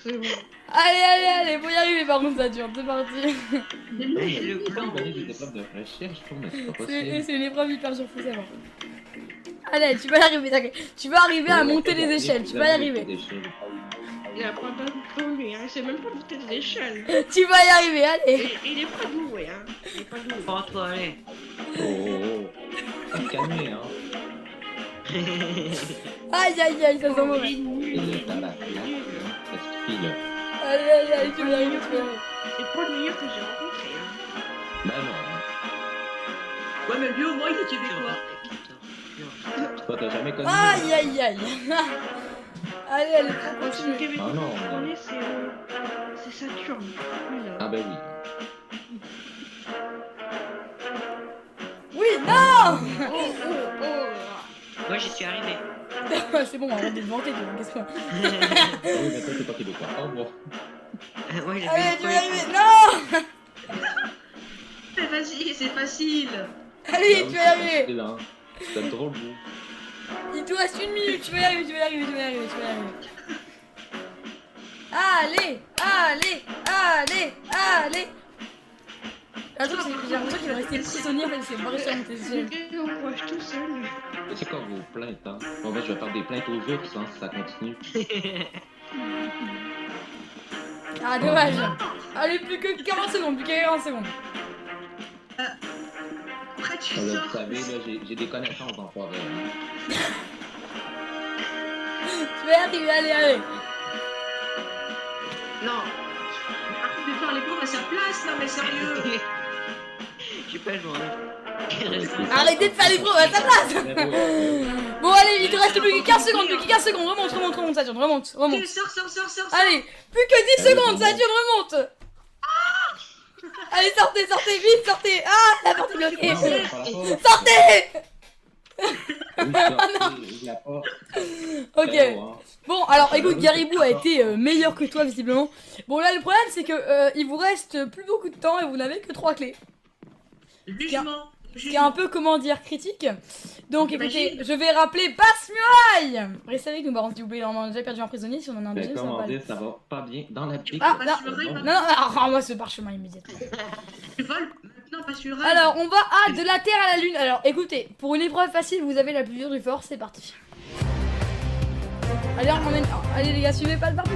C'est bon. Allez, faut y arriver par contre, ça dure, c'est parti. Le blanc. Donner des épreuves de recherche, je trouve, mais c'est pas C'est possible. c'est une épreuve hyper dure, faut savoir. Allez, tu vas y arriver, t'inquiète. Tu vas arriver à monter les échelles, tu vas y arriver. Il a pas de lui, hein. Il sait même pas monter des échelles. Tu vas y arriver, allez. Il est pas doué, hein. Il est pas doué. Oh, toi, allez. Oh, calmez, hein. Aïe, ça sent mauvais. Et le tabac, là, qu'est-ce qu'il fait, là? Allez, tu vas y arriver, tu vas y arriver. C'est pas le meilleur que j'ai rencontré, hein. Ben non, hein. Ouais, mais lui au moins il est québécois. Toi, t'as jamais connu. Aïe. Allez, faut Le continuer. Québécois Ah non. que je connais, c'est Saturne. Lui, là. Ah ben oui. Oui, non. Moi, j'y suis arrivé. C'est bon, arrête de te vanter, qu'est-ce que... Ah oui, mais toi, t'es pas québécois. Au revoir. Ouais, j'ai Allez, tu vas y fait arriver, non. Mais vas-y, c'est facile. Allez, tu vas y arriver. C'est là, hein. C'est trop beau. Il te reste 1 minute, tu vas y arriver. Allez. J'ai l'impression qu'il va rester prisonnier en fait, c'est pas réussi à monter les échelles. Et on coche tout seul. C'est quoi vos plaintes, hein? Bon, ben, je vais faire des plaintes aux ours, hein, si ça continue. Ah, dommage. Allez, plus que 40 secondes, Après tu Là, sors. vous savez, là, j'ai des connaissances en forêt. Hein. Tu vas y arriver, allez. Non. Arrête de faire les pauvres à sa place, non mais sérieux. J'ai pas le droit. Arrêtez de faire les pros à ta place. Bon, allez, il te reste plus que 15 secondes, remonte, Saturne, remonte. Ok, sors. Allez, plus que 10 secondes, Saturne, remonte. Allez, sortez, vite, sortez. Ah, la porte est bloquée. Sortez. La porte. Ok. Bon, alors écoute, Garibou a été meilleur que toi visiblement. Bon là le problème c'est que il vous reste plus beaucoup de temps et vous n'avez que 3 clés. Jugement. Ce qui est un peu comment dire critique. Donc écoutez, Imagine. je vais rappeler Passe-Muraille. Restez avec nous par contre s'il vous plaît, on a déjà perdu un prisonnier, si on en a un Ben, deuxième ça va comment pas aller. dire, ça va pas bien dans la pique. Ah, Passe le rail, Non, moi ce parchemin immédiatement. Tu voles maintenant, pas sur le rail. Alors on va à de la Terre à la Lune. Alors écoutez, pour une épreuve facile vous avez la plus dure du fort, c'est parti. Allez, allez les gars, suivez pas le partout.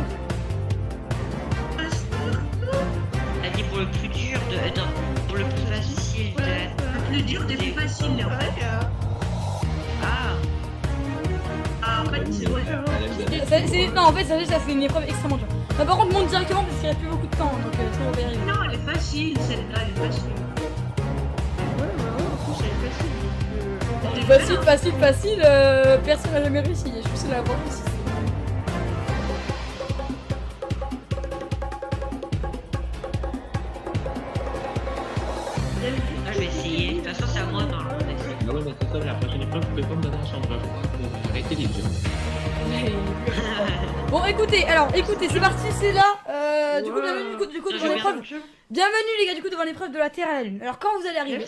Passe. le plus dur pour le plus facile de la... Le plus dur des plus faciles, en fait. Ah, Ah, en fait, c'est ouais. Non, en fait, ça c'est une épreuve extrêmement dure. Bah, par contre, monte directement parce qu'il reste plus beaucoup de temps, donc sinon on va y arriver. Non, elle est facile, celle-là, elle est facile. Ouais, bah ouais, en plus, elle est facile. Facile, personne n'a jamais réussi. Je suis seule à avoir réussi. là, je vais essayer. De toute façon, c'est à moi normalement d'essayer. Ah ouais, mais c'est ça, la prochaine épreuve, vous pouvez pas me donner un chambre pour arrêter les jeux. Bon, écoutez, c'est parti, c'est là. Du coup, bienvenue du coup, devant l'épreuve. Bienvenue les gars, du coup, devant l'épreuve de la Terre à la Lune. Alors, quand vous allez arriver,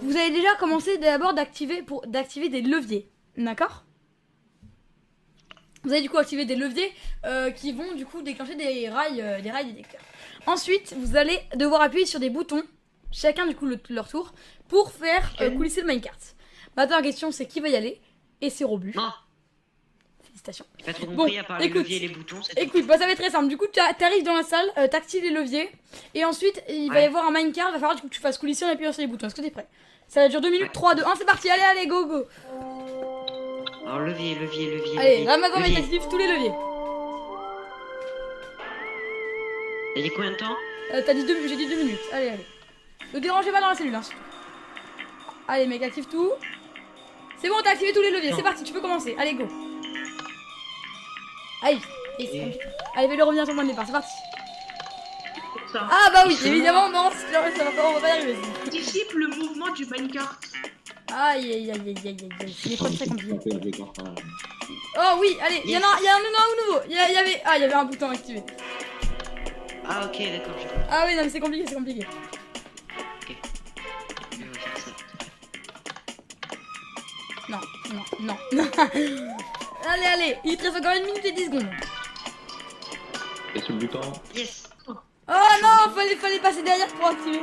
vous allez déjà commencer d'abord d'activer des leviers, d'accord? Vous allez du coup activer des leviers qui vont du coup déclencher des rails détecteurs. Ensuite, vous allez devoir appuyer sur des boutons, chacun du coup leur tour, pour faire coulisser le minecart. Maintenant, la question c'est qui va y aller, et c'est Robu. Non, Félicitations. j'ai pas trop Bon, compris à part les écoute. leviers et les boutons. c'est tout. Écoute, bah ça va être très simple. Du coup, t'arrives dans la salle, t'actives les leviers, et ensuite il va y avoir un minecart. Il va falloir du coup que tu fasses coulisser en appuyant sur les boutons. Est-ce que t'es prêt? Ça va durer 2 minutes. Ouais. 3, 2, 1, c'est parti. Allez, go, go. Alors, levier. Allez, là levier. maintenant, on active tous les leviers. Il y a combien de temps? J'ai dit 2 minutes. Allez. Ne dérangez pas dans la cellule. Hein. Allez, mec, active tout. C'est bon, t'as activé tous les leviers. Non. C'est parti, tu peux commencer. Allez, go. Aïe. Et c'est compliqué. Allez, fais-le revenir sur le point de départ. C'est parti. Ça. Ah, bah oui, évidemment, non, ça va pas, on va pas y arriver. Anticipe le mouvement du minecart. Aïe. C'est des choses très compliquées. Oh oui, allez, il y en a un nouveau. Il y avait un bouton activé. Ah, ok, d'accord, j'ai compris. Ah oui, non, mais c'est compliqué. Je vais faire ça. Non. Allez, il te reste encore 1 minute et 10 secondes. Et sur le bouton. Yes. Oh non, fallait passer derrière pour activer.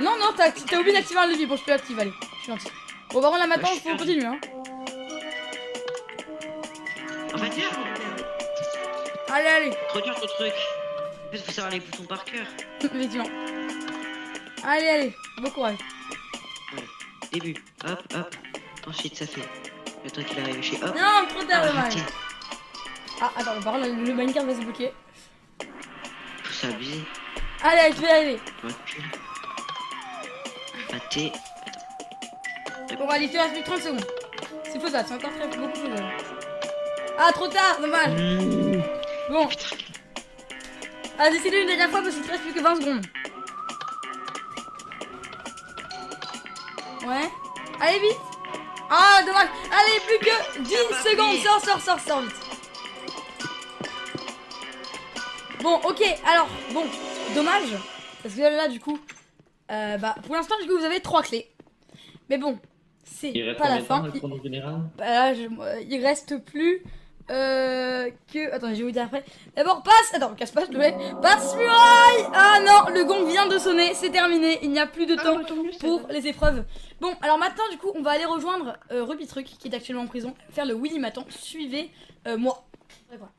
Non, t'as oublié d'activer un levier. Bon, je peux l'activer, allez, je suis gentil. Bon, par contre, là maintenant, il faut continuer, hein. En fait, Allez, trop dur ce truc. En fait, faut savoir les boutons par cœur. effectivement. Allez, bon courage. Ouais. Début. Hop. Ensuite, ça fait. Le temps qu'il arrive chez hop. Non, trop tard, dommage. Arrêtez. Ah, attends, par contre, le minecart va se bloquer. Faut s'abuser. Allez, je vais y arriver. Recule. Pâté. Bon, allez, il te reste plus que 30 secondes. C'est faisable, c'est encore beaucoup faisable. Ah, trop tard, dommage. Bon. Ah, décidez une dernière fois parce qu'il te reste plus que 20 secondes. Ouais. Allez, vite. Ah, dommage. Allez, plus que 10 secondes. Sors vite. Bon, ok, alors, bon, dommage. Parce que là, du coup, pour l'instant, du coup, vous avez 3 clés. Mais bon, c'est Il reste pas la combien de temps fin. dans le chrono général? Bah là, il reste plus que... Attends, je vais vous dire après. D'abord, passe... Attends, casse pas, s'il te plaît. Passe muraille. Ah non, le gong vient de sonner, c'est terminé. Il n'y a plus de temps pour les épreuves. Bon, alors maintenant, du coup, on va aller rejoindre Ruby Truc, qui est actuellement en prison, faire le Willy Maton. Suivez moi. D'accord.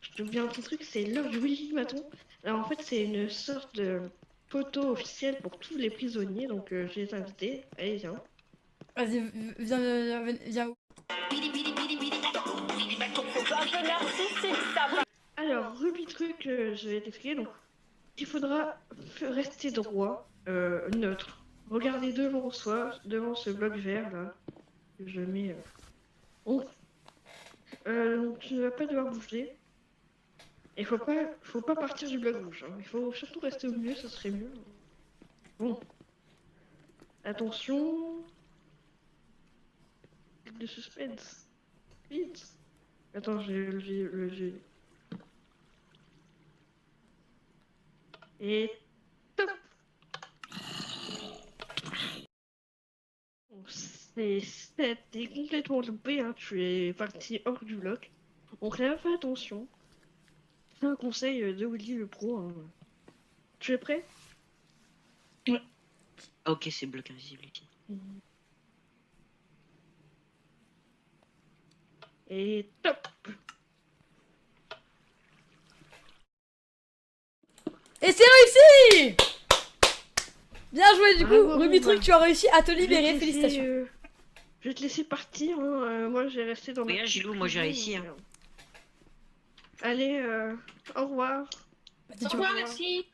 Je te dis un petit truc, c'est l'heure du Willy Maton. Alors en fait, c'est une sorte de photo officielle pour tous les prisonniers, donc je les ai invités. Allez, viens. Vas-y, viens. Alors, Ruby Truc, je vais t'expliquer. Donc, il faudra rester droit, neutre. Regardez devant soi, devant ce bloc vert là. Que je mets. Donc, tu ne vas pas devoir bouger. Il faut pas partir du bloc rouge. Hein. Il faut surtout rester au milieu, ce serait mieux. Bon. Attention. De suspense. Vite. Attends, j'ai le G. Et top. T'es complètement loupé, hein. Tu es parti hors du bloc. Donc là, fais attention. C'est un conseil de Willy le pro. Hein. Tu es prêt? Ah, ok, c'est bloc invisible ici. Et top. Et c'est réussi. Bien joué du coup, Bravo, Rubitruc, Romain. tu as réussi à te Je vais te libérer, laisser, félicitations. Je vais te laisser partir. Hein. Moi, j'ai resté dans ma. Regarde, petite Gilou, moi, j'ai prison, réussi, donc, hein. Allez, au revoir. Vas-y, Au tu revoir, vois. merci.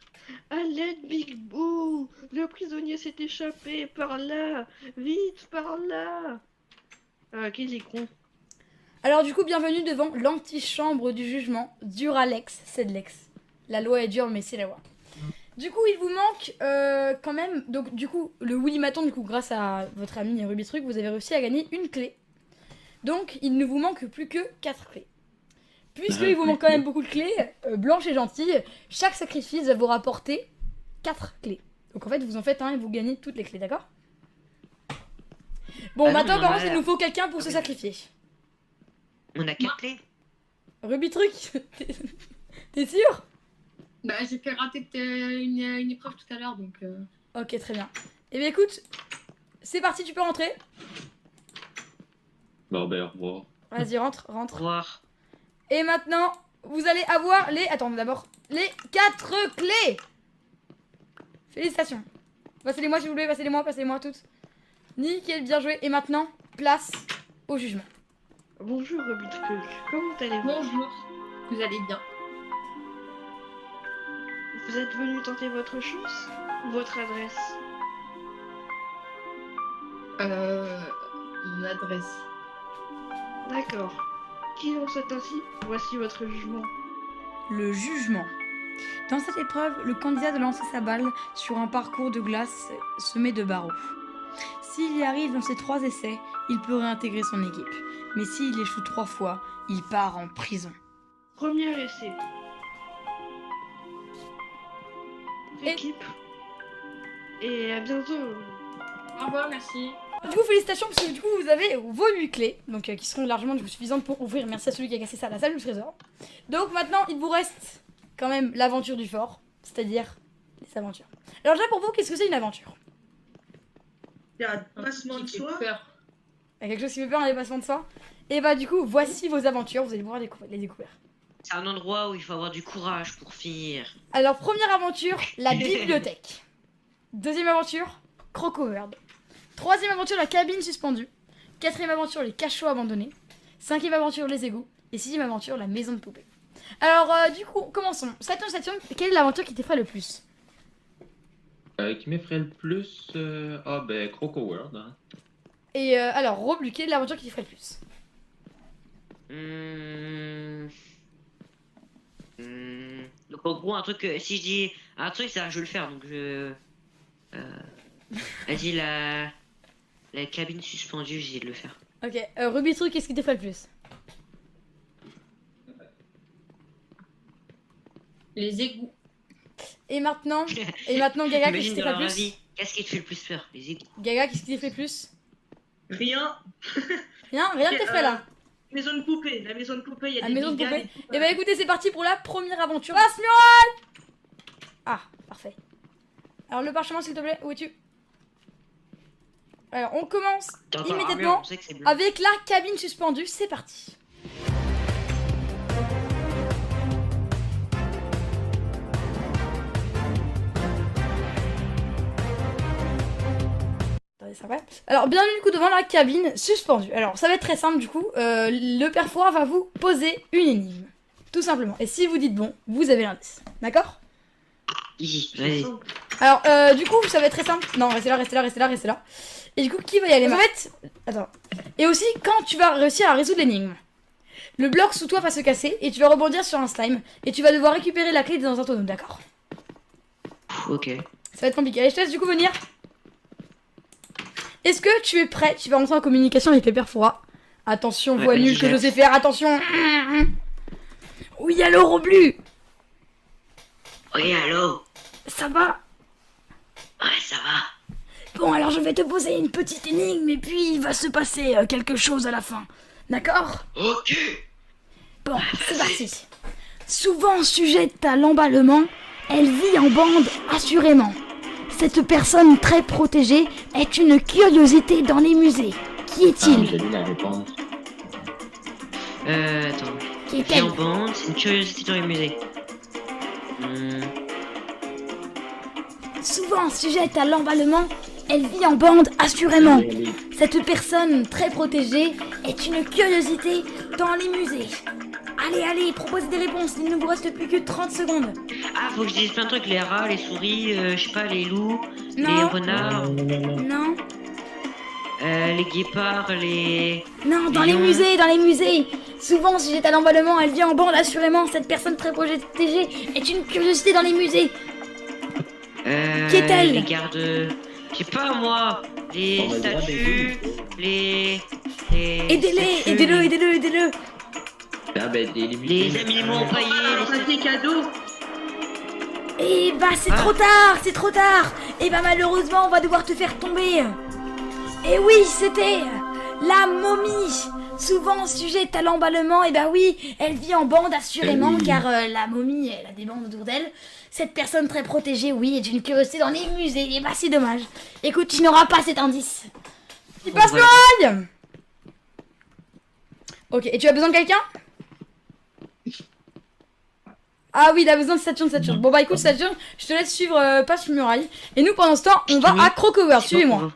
À l'aide, Big Boo. Le prisonnier s'est échappé par là. Vite, par là. Ah, qu'il est con. Alors du coup, bienvenue devant l'antichambre du jugement. Dur à l'ex, c'est de l'ex. La loi est dure, mais c'est la loi. Du coup, il vous manque quand même... Donc du coup, le Willy Maton, du coup, grâce à votre ami Rubitruc, vous avez réussi à gagner une clé. Donc, il ne vous manque plus que 4 clés. Puisqu'il vous manque quand même beaucoup de clés, blanche et gentille, chaque sacrifice va vous rapporter 4 clés. Donc en fait, vous en faites un et vous gagnez toutes les clés, d'accord? Bon, Ah non, maintenant, mais par on contre, a- il nous faut quelqu'un pour Ah se oui. sacrifier. On a 4 clés. Rubitruc, t'es sûr? Bah, j'ai fait rater une épreuve tout à l'heure, donc... Ok, très bien. Eh bien écoute, c'est parti, tu peux rentrer. Bon, ben, au revoir. Vas-y, rentre, Au rentre. revoir. Et maintenant, vous allez avoir les... Attends, d'abord, les 4 clés. Félicitations. Passez-les-moi s'il vous plaît, passez-les-moi toutes. Nickel, bien joué. Et maintenant, place au jugement. Bonjour, Rubitruc. Comment allez-vous? Bonjour. Vous allez bien? Vous êtes venu tenter votre chance? Votre adresse? Mon adresse. D'accord. Qui en soit ainsi? Voici votre jugement. Le jugement. Dans cette épreuve, le candidat doit lancer sa balle sur un parcours de glace semé de barreaux. S'il y arrive dans ses 3 essais, il peut réintégrer son équipe. Mais s'il échoue 3 fois, il part en prison. Premier essai. Et- Équipe. Et à bientôt. Au revoir, merci. Du coup, félicitations parce que du coup, vous avez vos 8 clés, donc qui seront largement du coup, suffisantes pour ouvrir. Merci à celui qui a cassé ça, la salle du trésor. Donc maintenant, il vous reste quand même l'aventure du fort, c'est-à-dire les aventures. Alors déjà pour vous, qu'est-ce que c'est une aventure? Il y a un dépassement de Qui fait soi. peur. Il y a quelque chose qui fait peur, un dépassement de soi? Et bah du coup, voici vos aventures, vous allez pouvoir les découvrir. C'est un endroit où il faut avoir du courage pour finir. Alors première aventure, la bibliothèque. Deuxième aventure, Crocoworld. Troisième aventure, la cabine suspendue. Quatrième aventure, les cachots abandonnés. Cinquième aventure, les égouts. Et sixième aventure, la maison de poupée. Alors du coup, commençons. Saturne, quelle est l'aventure qui t'effraie le plus? Qui m'effraie le plus? Ah, ben, Croco World, hein. Et alors, Rob, quelle est l'aventure qui t'effraie le plus? Donc en gros un truc si je dis un truc ça je vais le faire donc je vas-y la cabine suspendue j'essaie de le faire. Ok, Rubitruc, qu'est-ce qui t'effraie le plus? Les égouts. Et maintenant, Gaga, qu'est-ce qui Imagine t'effraie dans le la plus? vie qu'est-ce qui te fait le plus peur les égouts. Gaga, qu'est-ce qui t'effraie le plus? Rien. Rien ne t'effraie là. Maison de poupée. La maison de poupée, il y a La des maison de biganes poupée. et tout. Et bah écoutez, c'est parti pour la première aventure. Passe mural. Ah, parfait. Alors le parchemin s'il te plaît, où es-tu? Alors on commence T'entends l'armure, immédiatement on sait que c'est bleu. avec la cabine suspendue, c'est parti. Attendez, ça va. Alors bienvenue du coup devant la cabine suspendue. Alors ça va être très simple du coup. Le père Fouras va vous poser une énigme. Tout simplement. Et si vous dites bon, vous avez l'indice. D'accord? Easy, vas-y. Alors, du coup, ça va être très simple. Non, restez là. Et du coup, qui va y aller? En fait, attends. Et aussi, quand tu vas réussir à résoudre l'énigme, le bloc sous toi va se casser et tu vas rebondir sur un slime et tu vas devoir récupérer la clé dans un tonneau, d'accord? Ok. Ça va être compliqué. Allez, je te laisse du coup venir. Est-ce que tu es prêt? Tu vas rentrer en communication avec les pères Fouras. Attention, Ouais, voix vas-y, nulle que je Jax. sais faire, attention. Oui, allô, Roblu. Oui allô. Ça va? Ouais ça va. Bon, alors je vais te poser une petite énigme et puis il va se passer quelque chose à la fin. D'accord? Ok. Bon, c'est parti. Souvent sujette à l'emballement, elle vit en bande assurément. Cette personne très protégée est une curiosité dans les musées. Qui Ah, est-il? j'ai lu la réponse. Attends. Qui Vie en est-elle? bande, c'est une curiosité dans les musées. souvent sujette à l'emballement, elle vit en bande assurément. Cette personne très protégée est une curiosité dans les musées. Allez, proposez des réponses, il ne vous reste plus que 30 secondes. Ah, faut que je dise plein de trucs, les rats, les souris, je sais pas, les loups, Non. les renards, Non, les guépards, les... non, dans les lions. musées. Souvent sujette à l'emballement, elle vit en bande assurément. Cette personne très protégée est une curiosité dans les musées. Qui est-elle? Les gardes... Je sais pas, moi, les statues, les... Aidez-le. Ah ben, des Les animaux empaillés, Ah, les ça des cadeaux. Eh bah c'est trop tard. Eh bah malheureusement on va devoir te faire tomber. Eh oui, c'était la momie. Souvent sujette à l'emballement, et bah oui, elle vit en bande assurément, car la momie, elle a des bandes autour d'elle. Cette personne très protégée, oui, est une curiosité dans les musées, et bah c'est dommage. Écoute, tu n'auras pas cet indice. Il passe le rail. Ok, et tu as besoin de quelqu'un? Ah oui, il a besoin de Saturne. Bon bah écoute Saturne, je te laisse suivre Passe le muraille. Et nous pendant ce temps, on va à Crocover, suivez-moi.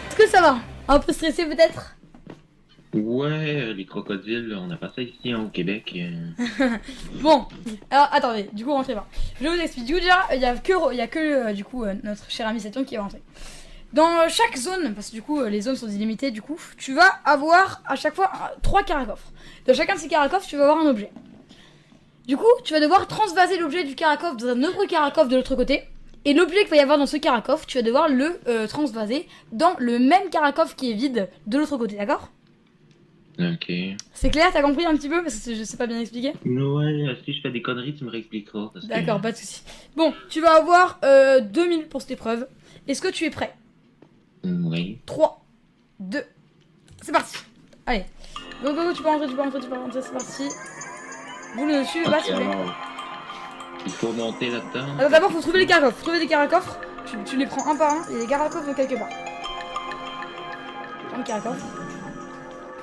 Est-ce que ça va? Un peu stressé peut-être? Ouais, les crocodiles, on a pas ça ici au Québec. Bon, alors attendez, du coup rentrez pas. Je vous explique. Du coup déjà, il y a que du coup notre cher ami Saturne qui est rentré. Dans chaque zone, parce que du coup les zones sont illimitées, du coup, tu vas avoir à chaque fois 3 caracoffres. Dans chacun de ces caracoffres, tu vas avoir un objet. Du coup, tu vas devoir transvaser l'objet du caracoffre dans un autre caracoffre de l'autre côté. Et l'objet qu'il va y avoir dans ce caracoffre, tu vas devoir le transvaser dans le même caracoffre qui est vide de l'autre côté, d'accord? Ok. C'est clair, t'as compris un petit peu? Parce que je sais pas bien expliquer. Ouais, si je fais des conneries, tu me réexpliqueras. parce que- D'accord, pas de soucis. Bon, tu vas avoir 2000 pour cette épreuve. Est-ce que tu es prêt? Oui. 3, 2, c'est parti. Allez, go, tu peux rentrer, c'est parti. Vous ne suivez pas, Ok, s'il vous plaît. alors, il faut monter là-dedans. Alors d'abord, faut trouver les caracoffres. Trouver des caracoffres, tu les prends un par un, et les caracoffres quelque part. Prends le caracoffre.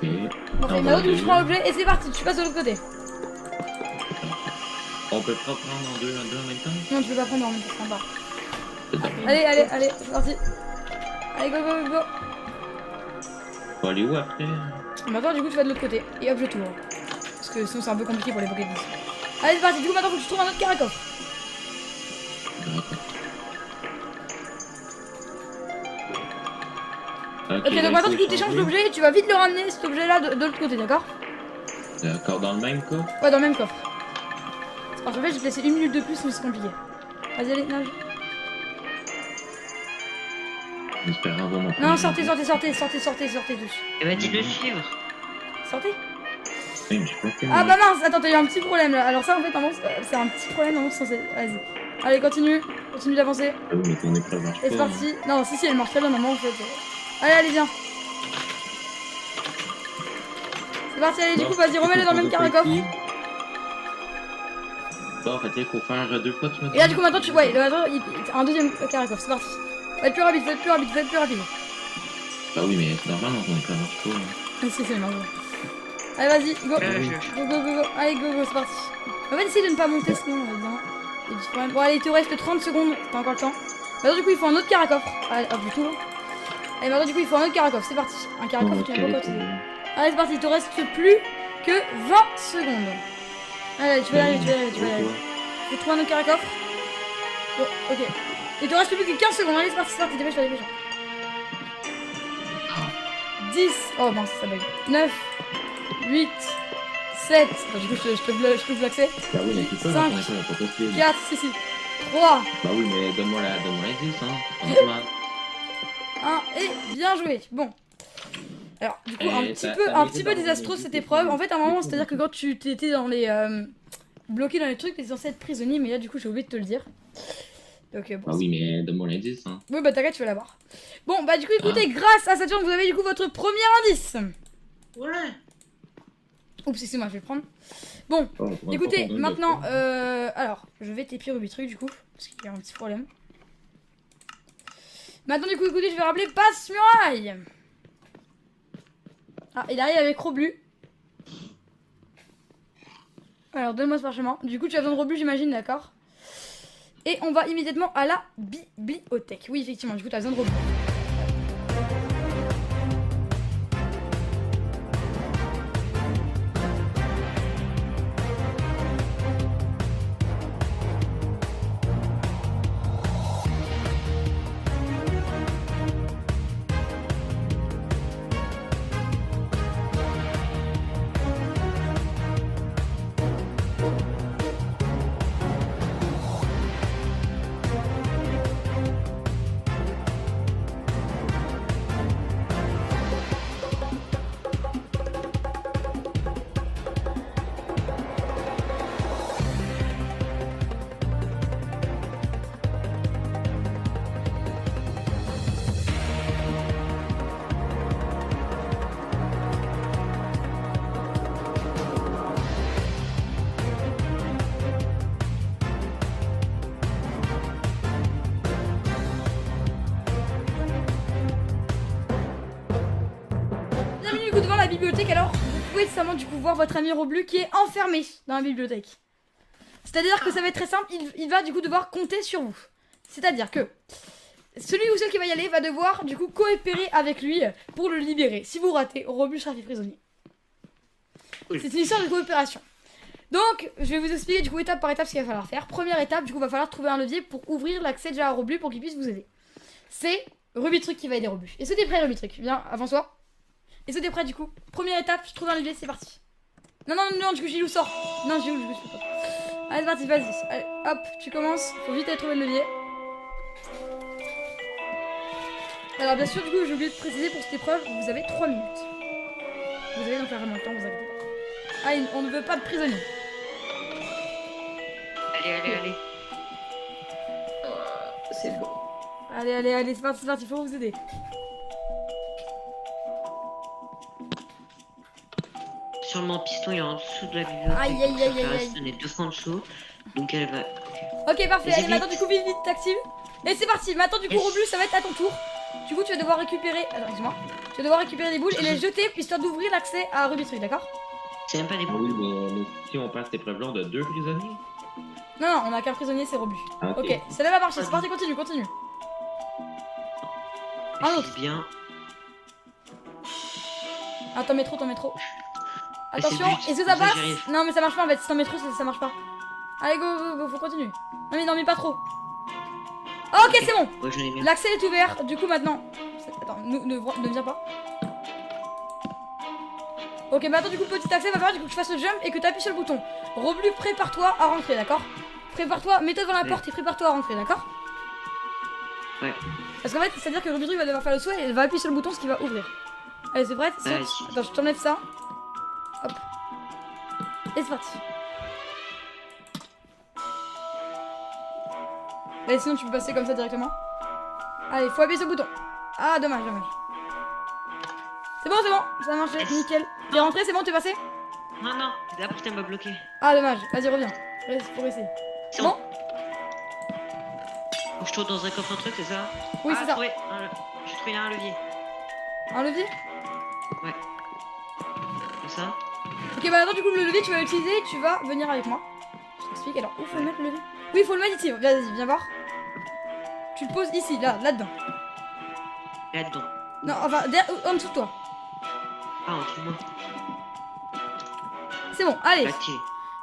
Ok. Bon, On et va maintenant, tu aller. prends l'objet, et c'est parti, tu passes de l'autre côté. On peut pas prendre en deux en même temps? Non, tu peux pas prendre en même temps, c'est sympa. C'est d'accord. Allez, c'est parti. Allez, go. On va aller où après? Maintenant, du coup, tu vas de l'autre côté. Et hop, je t'ouvre. Parce que sinon, c'est un peu compliqué pour les Pokémon. Allez, c'est parti. Du coup, maintenant, faut que tu trouves un autre caracoffre. Ok, donc là, maintenant, il du faut coup, t'échanges échanger. l'objet et tu vas vite le ramener, cet objet-là, de l'autre côté, d'accord? D'accord, dans le même cas? Ouais, dans le même coffre. C'est parce qu'en fait, je vais te laisser 1 minute de plus, sinon c'est compliqué. Vas-y, allez, nage. J'espère avoir mon Non, sortez tous. Eh bah, dites-le suivre. Sortez. Oui, mais je sais pas fait, Ah moi. bah mince, attends, t'as eu un petit problème là. Alors ça, en fait, en gros, c'est un petit problème, en gros, vas-y. Allez, continue d'avancer. Ah oui, mais ton épreuve marche Et c'est pas. parti. Non, si, elle marche très bien, normalement, en fait. Allez, viens. C'est parti, allez, du coup, vas-y, remets-les dans le même caracoffre. Bon, en fait, il faut faire 2 fois, tu me dis. Et là, du coup, maintenant, un deuxième caracoffre, c'est parti. Faites plus rapide. Bah oui, mais c'est normal, ton épreuve marche pas. Ah, si, c'est marrant. Allez, vas-y, go. Go. Allez, go, c'est parti. En fait, essaye de ne pas monter, sinon, évidemment. Il y a des problèmes. Bon, allez, il te reste 30 secondes, t'as encore le temps. Maintenant, du coup, il faut un autre caracoffre. Allez, hop, je t'ouvre. Allez, maintenant, du coup, il faut un autre caracoffre, c'est parti. Un caracoffre, tu n'as pas encore trouvé. Allez, c'est parti, il te reste plus que 20 secondes. Allez, tu vas y arriver, tu vas y arriver, tu vas y arriver. Faut trouver un autre carré coffre. Bon, ok. Il te reste plus que 15 secondes. Allez, c'est parti, dépêche-toi, dépêche-toi. 10. Oh mince, ça bug. 9. 8. 7. Attends, du coup, je t'ouvre l'accès. Bah oui, mais c'est ça, 5, la première fois, pas possible. 4, si. 3, Bah oui, mais donne-moi l'indice, hein. Honnêtement. 1 et bien joué. Bon. Alors, du coup, Eh, un petit peu désastreuse cette épreuve. En fait, à un moment, c'est-à-dire que quand tu étais dans les. bloqué dans les trucs, t'étais censé être prisonnier, mais là, du coup, j'ai oublié de te le dire. Donc, bon. Bah oui, mais donne-moi l'indice, hein. Oui, bah t'inquiète, tu vas l'avoir. Bon, bah, du coup, écoutez, grâce à Saturne, vous avez du coup votre premier indice. Ouais. Oups, excusez-moi, je vais le prendre. Bon, Oh, pour écoutez, un maintenant, alors, je vais t'épier Rubitruc, du coup, parce qu'il y a un petit problème. Maintenant, du coup, écoutez, je vais rappeler Passe-Muraille. Ah, il arrive avec Roblu. Alors, donne-moi ce parchemin. Du coup, tu as besoin de Roblu, j'imagine, d'accord. Et on va immédiatement à la bibliothèque. Oui, effectivement, du coup, tu as besoin de Roblu. Bienvenue du coup devant la bibliothèque. Alors vous pouvez seulement du coup voir votre ami Roblu qui est enfermé dans la bibliothèque. C'est-à-dire que ça va être très simple, il va du coup devoir compter sur vous. C'est-à-dire que celui ou celle qui va y aller va devoir du coup coopérer avec lui pour le libérer. Si vous ratez, Roblu sera fait prisonnier. Oui. C'est une histoire de coopération. Donc je vais vous expliquer du coup étape par étape ce qu'il va falloir faire. Première étape, du coup va falloir trouver un levier pour ouvrir l'accès déjà à Roblu pour qu'il puisse vous aider. C'est Rubitruc qui va aider Roblu. Est-ce que t'es prêt Rubitruc? Viens, avance-toi. Est-ce que t'es prêt du coup? Première étape, je trouve un levier, c'est parti. Non, du coup, Gilou sort. Non, Gilou, du coup, je peux pas. Allez, c'est parti, vas-y. Allez, hop, tu commences. Faut vite aller trouver le levier. Alors, bien sûr, du coup, j'ai oublié de préciser pour cette épreuve, vous avez 3 minutes. Vous avez donc vraiment le temps, vous inquiétez pas. Allez, on ne veut pas de prisonniers. Allez. C'est bon. Allez, c'est parti, faut vous aider. Sûrement piston, il est en dessous de la bibliothèque. Aïe. On est 2 fois en dessous. Donc elle va. Ok, parfait. Vas-y, Allez, vite. maintenant, du coup, vite, t'actives. Et c'est parti. Maintenant, du coup, Yes. Roblu, ça va être à ton tour. Du coup, tu vas devoir récupérer. Attends, excuse-moi. Tu vas devoir récupérer des boules et les jeter histoire d'ouvrir l'accès à Rubitruc, d'accord? C'est même pas des Ah boules. oui, mais si on passe cette épreuve-là, on a 2 prisonniers. Non, on a qu'un prisonnier, c'est Roblu. Ah, Ok, celle-là va marcher. C'est parti, continue. Un autre. C'est bien. Ah, t'en mets trop. c'est Attention, le but, est-ce que ça comme ça, passe? j'y arrive. Non, mais ça marche pas en fait. Si t'en mets trop, ça marche pas. Allez, go, faut continuer. Non, mais non, mais pas trop. Ah, ok, c'est bon. Ouais, j'en ai bien. L'accès est ouvert. Du coup, maintenant. Attends, ne viens pas. Ok, maintenant, du coup, petit accès, va falloir du coup que tu fasses le jump et que tu appuies sur le bouton. Roblu, prépare-toi à rentrer, d'accord? Prépare-toi, mets-toi devant la Ouais. porte et prépare-toi à rentrer, d'accord? Ouais. Parce qu'en fait, c'est-à-dire que Rubitruc va devoir faire le saut et elle va appuyer sur le bouton, ce qui va ouvrir. Allez, c'est prêt? Saute. Vas-y. Attends, je t'enlève ça. Hop. Et c'est parti. Allez, sinon tu peux passer comme ça directement. Allez, faut appuyer sur le bouton. Ah, dommage. C'est bon, ça a marché, nickel. T'es rentré, c'est bon, t'es passé? Non, la porte elle m'a bloqué. Ah, dommage, vas-y, reviens. Pour essayer. C'est Bon. bon. Faut que je trouve dans un coffre un truc, c'est ça? Oui, Ah, c'est ça. J'ai trouvé un levier. Un levier? Comme ça. Ok, bah attends, du coup, le levier, tu vas l'utiliser, tu vas venir avec moi. Je t'explique, alors, où faut le mettre le levier? Oui, il faut le mettre ici, vas-y, viens voir. Tu le poses ici, là-dedans. Là-dedans. Non, enfin, en dessous de toi. Ah, en dessous de moi. C'est bon, allez. Activé.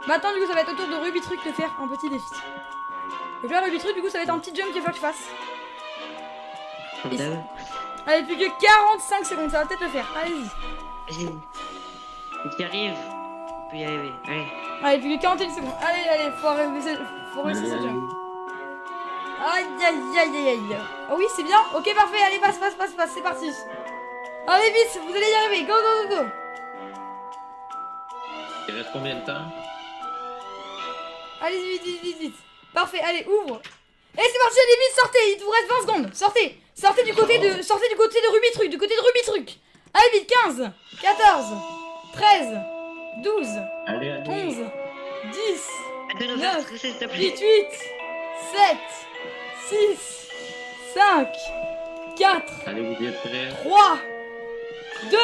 Maintenant, du coup, ça va être au tour de Ruby Truc de faire un petit défi. Donc là, Ruby Truc, du coup, ça va être un petit jump qu'il va falloir que je fasse. Comme d'hab. Allez, plus que 45 secondes, ça va peut-être le faire. Allez-y. Vas-y. Si tu arrives, tu peux y arriver. Allez. Allez, plus que 41 secondes. Allez, faut réussir ce jump. Aïe, aïe, aïe, aïe, aïe. Oh oui, c'est bien. Ok, parfait. Allez, passe, c'est parti. Allez, vite, vous allez y arriver. Go, go, go, go. Il reste combien de temps? Allez, vite. Parfait, allez, ouvre. Et c'est parti, allez, vite, sortez. Il vous reste 20 secondes. Sortez du côté de Ruby Truc, Allez, vite, 15, 14, 13, 12, Allez. 11, 10, De nous 9, faire stresser, s'il te plaît. 8, 7, 6, 5, 4, Allez, vous êtes prêts? 3, 2,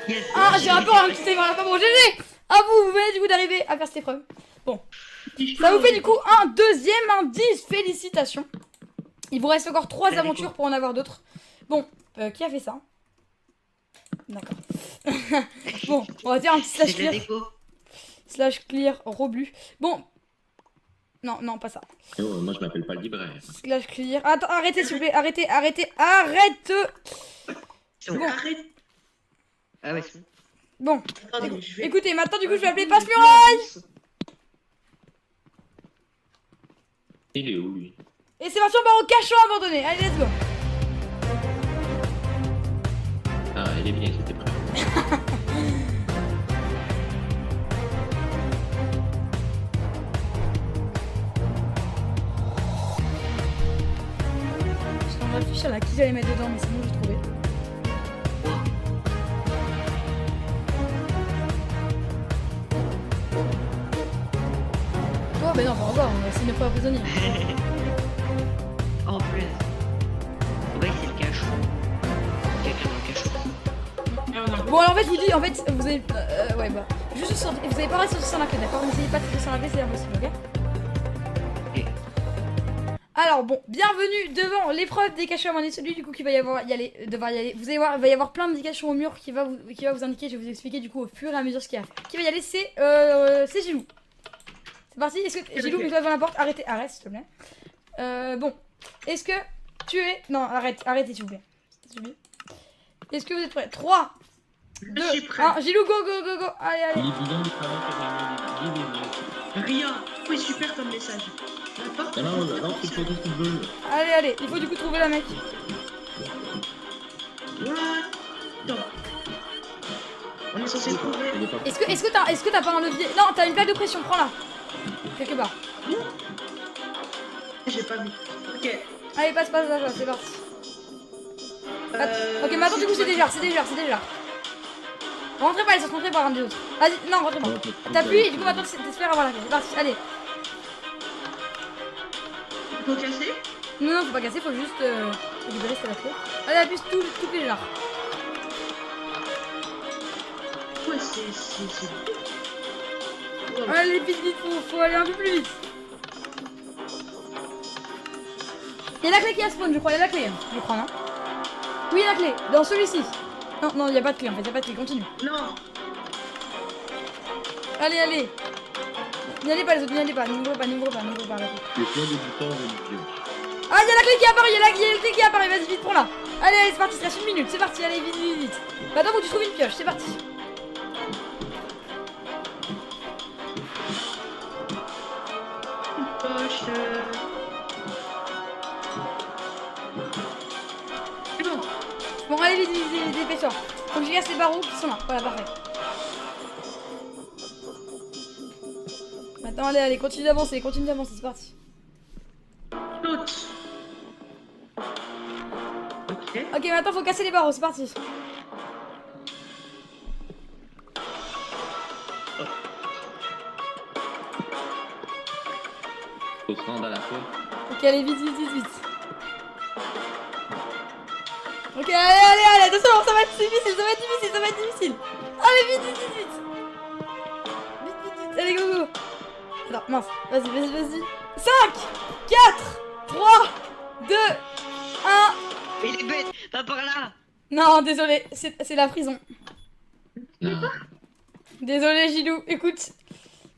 Yes. 1. J'ai un peu un petit témoin, pas bon, GG. À vous venez du coup d'arriver à faire cette épreuve. Bon, ça vous fait du coup un deuxième indice. Félicitations. Il vous reste encore 3 aventures pour en avoir d'autres. Bon, qui a fait ça? D'accord. Bon, on va dire un petit slash C'est de la clear. déco. Slash clear Roblu. Bon. Non, pas ça. Oh, moi, je m'appelle pas le libraire. Slash clear. Attends, arrêtez s'il vous plaît. Arrête. C'est bon. Bon. Arrête. Ah ouais, c'est bon. Bon, Attendez, je vais... écoutez, maintenant du coup je vais appeler Passe-Muraille. Il est où, lui? Et c'est parti, on part au cachot abandonné. Allez, let's go. Ah, elle est bien, c'était prêt. Je suis en train de réfléchir à qui j'allais mettre dedans, mais c'est bon, j'ai trouvé. Oh, bah non, pas encore, c'est une fois prisonnier. En plus. Ouais, c'est le cachot. Quelqu'un dans le cachot. Bon, alors en fait, je vous dis, vous avez. Ouais, bah. Juste sur. Vous avez pas réussi sur la clé, d'accord? N'essayez pas de tirer sur la clé, c'est impossible, ok? Ok. Alors, bon, bienvenue devant l'épreuve des cachets abandonnés. Celui du coup qui va devoir y aller. Vous allez voir, il va y avoir plein d'indications au mur qui va vous indiquer. Je vais vous expliquer du coup au fur et à mesure ce qu'il y a. Qui va y aller, c'est Gilou. C'est parti, est-ce que Gilou, mets-toi devant la porte, arrête s'il te plaît. Bon, est-ce que tu es... Non, arrêtez s'il vous plaît. Est-ce que vous êtes prêts? 3, 2, Je suis prêt. 1, Gilou, go. Allez. Il est bidon du travail que j'ai mis. Rien. Oui, super comme message. N'importe Non, tu fais tout ce que tu veux. Allez, il faut du coup trouver la mec. What? Non. On est censé trouver. Elle est pas Est-ce que t'as pas un levier? Non, t'as une plaque de pression, prends-la. Quelque part. J'ai pas vu. Ok. Allez, passe, c'est parti. Ok, maintenant du coup c'est déjà. Rentrez pas les autres, rentrez pas un des autres. Vas-y, non, rentrez pas. T'appuies et du coup maintenant t'espères avoir la clé. C'est parti, allez. Faut casser? Non, faut pas casser, faut juste récupérer cette la clé. Allez, appuie toutes les genres. Ouais, c'est... Allez, vite, faut aller un peu plus vite. Il y a la clé qui a spawn, je crois, il y a la clé, je crois, non? Oui, la clé, dans celui-ci. Non, il n'y a pas de clé en fait, il n'y a pas de clé, continue. Non. Allez. N'y allez pas les autres, n'ouvrez pas, arrêtez. Le point de bouton religieux. Ah, il y a la clé qui apparaît, vas-y, vite, prends-la. Allez, c'est parti, ça reste 1 minute, c'est parti, allez, vite. Maintenant, faut que tu trouves une pioche, c'est parti. Poche. C'est bon. Bon, allez, vite, dépêche-toi. Faut que je casse les barreaux qui sont là, voilà, parfait. Maintenant, allez, continue d'avancer, c'est parti. Saute. Ok. Ok, maintenant, faut casser les barreaux, c'est parti. Faut se rendre à la fois. Ok, allez, vite. Ok, allez, attention, ça va être difficile. Allez, vite. Vite, allez, go. Attends, mince, vas-y. 5, 4, 3, 2, 1. Il est bête, pas par là. Non, désolé, c'est la prison. Non. Désolé, Gilou, écoute,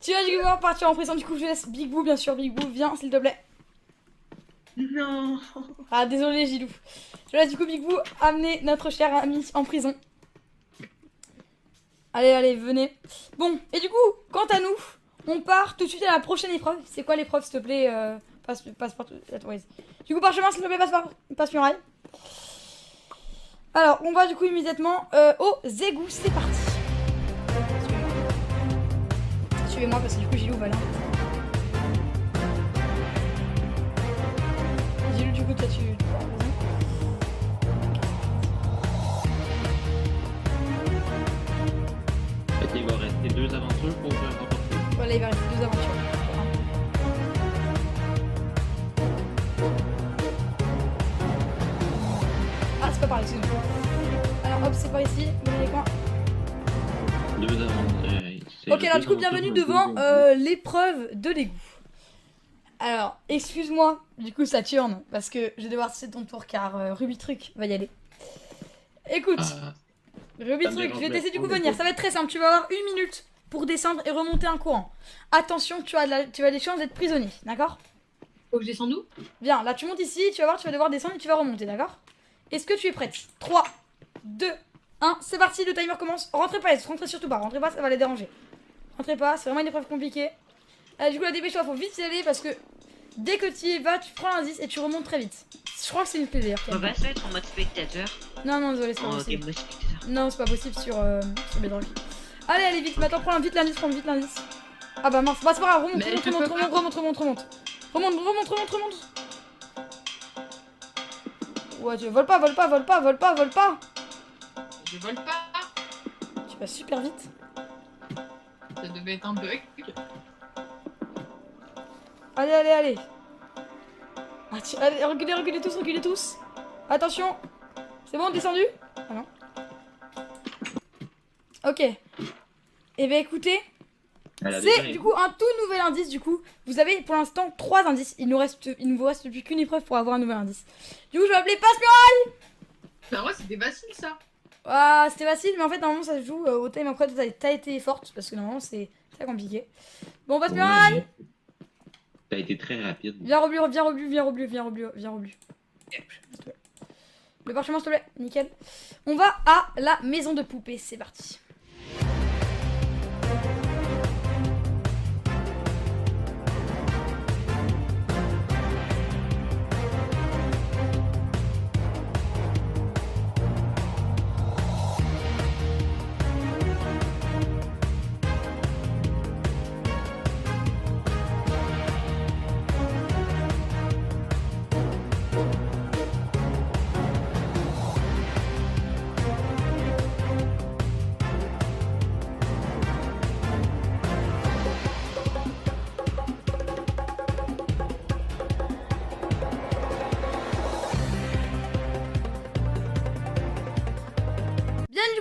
Tu vas du coup partir en prison, du coup je laisse Big Boo, bien sûr. Big Boo, viens s'il te plaît. Non. Ah désolé Gilou. Je laisse du coup Big Boo amener notre cher ami en prison. Allez, allez, venez. Bon, et du coup, quant à nous, on part tout de suite à la prochaine épreuve. C'est quoi l'épreuve, s'il te plaît passe partout. Attends, vas-y. Du coup, parchemin, s'il te plaît, passe muraille. Alors, on va du coup immédiatement au égout. C'est parti. Suivez-moi parce que du coup, Gilou va là. Gilou, du coup, toi, tu vas en prison. Fait qu'il va rester 2 aventures pour remporter. Voilà, il va rester 2 aventures. Ah, c'est pas par ici. Alors, hop, c'est par ici. Venez avec moi. 2 aventures. Ok, alors du coup, bienvenue devant l'épreuve de l'égout. Alors, excuse-moi, du coup, Saturne, parce que je vais devoir cesser ton tour car Ruby Truc va y aller. Écoute, Ruby ça me Truc, je vais dérange te laisser du coup pas. venir. Ça va être très simple. Tu vas avoir 1 minute pour descendre et remonter un courant. Attention, tu as des chances d'être prisonnier, d'accord? Faut que je descende où? Viens, là tu montes ici, tu vas voir, tu vas devoir descendre et tu vas remonter, d'accord? Est-ce que tu es prête? 3, 2, 1, c'est parti, le timer commence. Rentrez pas, rentrez surtout pas, rentrez pas, ça va les déranger. Rentrez pas, c'est vraiment une épreuve compliquée. Du coup, la dépêche-toi, faut vite y aller parce que dès que tu y vas, tu prends l'indice et tu remontes très vite. Je crois que c'est une clé d'ailleurs. On va se mettre en mode spectateur. Non, non, désolé, c'est pas Oh, ok, possible. mode spectateur. Non, c'est pas possible sur Bedrock. Allez, allez, vite, maintenant prends vite l'indice, prends vite l'indice. Ah bah mince, bah c'est pas grave, remonte, Mais remonte, je peux remonte, pas. remonte. Remonte. Ouais, tu vole pas. Je vole pas. Tu vas super vite. Ça devait être un bug. Allez. Ah, allez, reculez tous. Attention. C'est bon, descendu? Ah non. Ok. Et ben écoutez, c'est du coup un tout nouvel indice. Du coup, vous avez pour l'instant 3 indices. Il ne vous reste plus qu'une épreuve pour avoir un nouvel indice. Du coup, je vais appeler passe-muraille. Bah ouais, c'était facile ça. Ah, c'était facile, mais en fait, normalement, ça se joue au time. Après, t'as été forte parce que normalement, c'est très compliqué. Bon, passe-muraille. Ça a été très rapide. Viens Roblu. Le parchemin, s'il te plaît. Nickel. On va à la maison de poupée. C'est parti.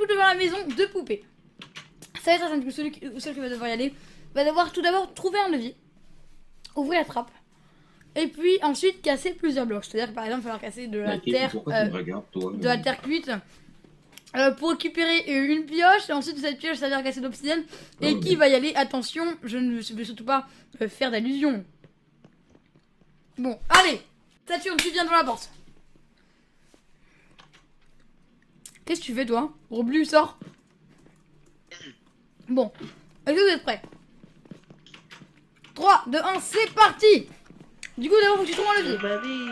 Devant la maison de poupée. Ça va être très simple, celui qui va devoir y aller va devoir tout d'abord trouver un levier, ouvrir la trappe, et puis ensuite casser plusieurs blocs. C'est-à-dire que par exemple, il va falloir casser de la terre, de la terre cuite pour récupérer une pioche, et ensuite de cette pioche, ça va casser de l'obsidienne. Et qui va y aller? Attention, je ne veux surtout pas faire d'allusion. Bon, allez, Saturne, tu viens devant la porte. Qu'est-ce que tu fais toi? Roblu, sors. Bon, est-ce que vous êtes prêts? 3, 2, 1, c'est parti. Du coup d'abord faut que tu trouves un levier. Bah oui.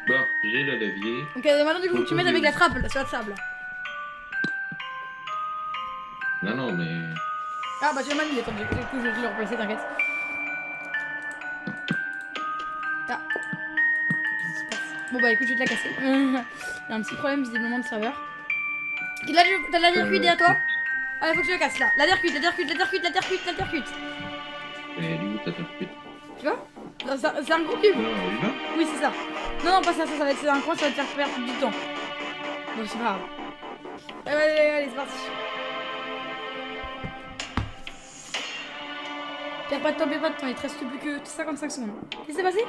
Bon, j'ai le levier. Ok, maintenant du coup tu mets avec la trappe là, sur la table. Non, mais... Ah bah tu l'as mal mis, attends, du coup je vais le replacer, t'inquiète. Ah. Qu'est-ce qui se passe? Bon bah écoute, je vais te la casser. Il y a un petit problème visiblement de serveur. T'as de la terre cuite derrière toi? Ah, il faut que tu la casses là. La terre cuite. Elle est où ta terre cuite? Tu vois? C'est un gros cube. Non, on y va? Oui, c'est ça. Non, pas ça, ça va être un coin, ça va te faire perdre du temps. Bon, c'est pas grave. Allez, c'est parti. Perds pas de temps, il te reste plus que 55 secondes. Qu'est-ce qui s'est passé?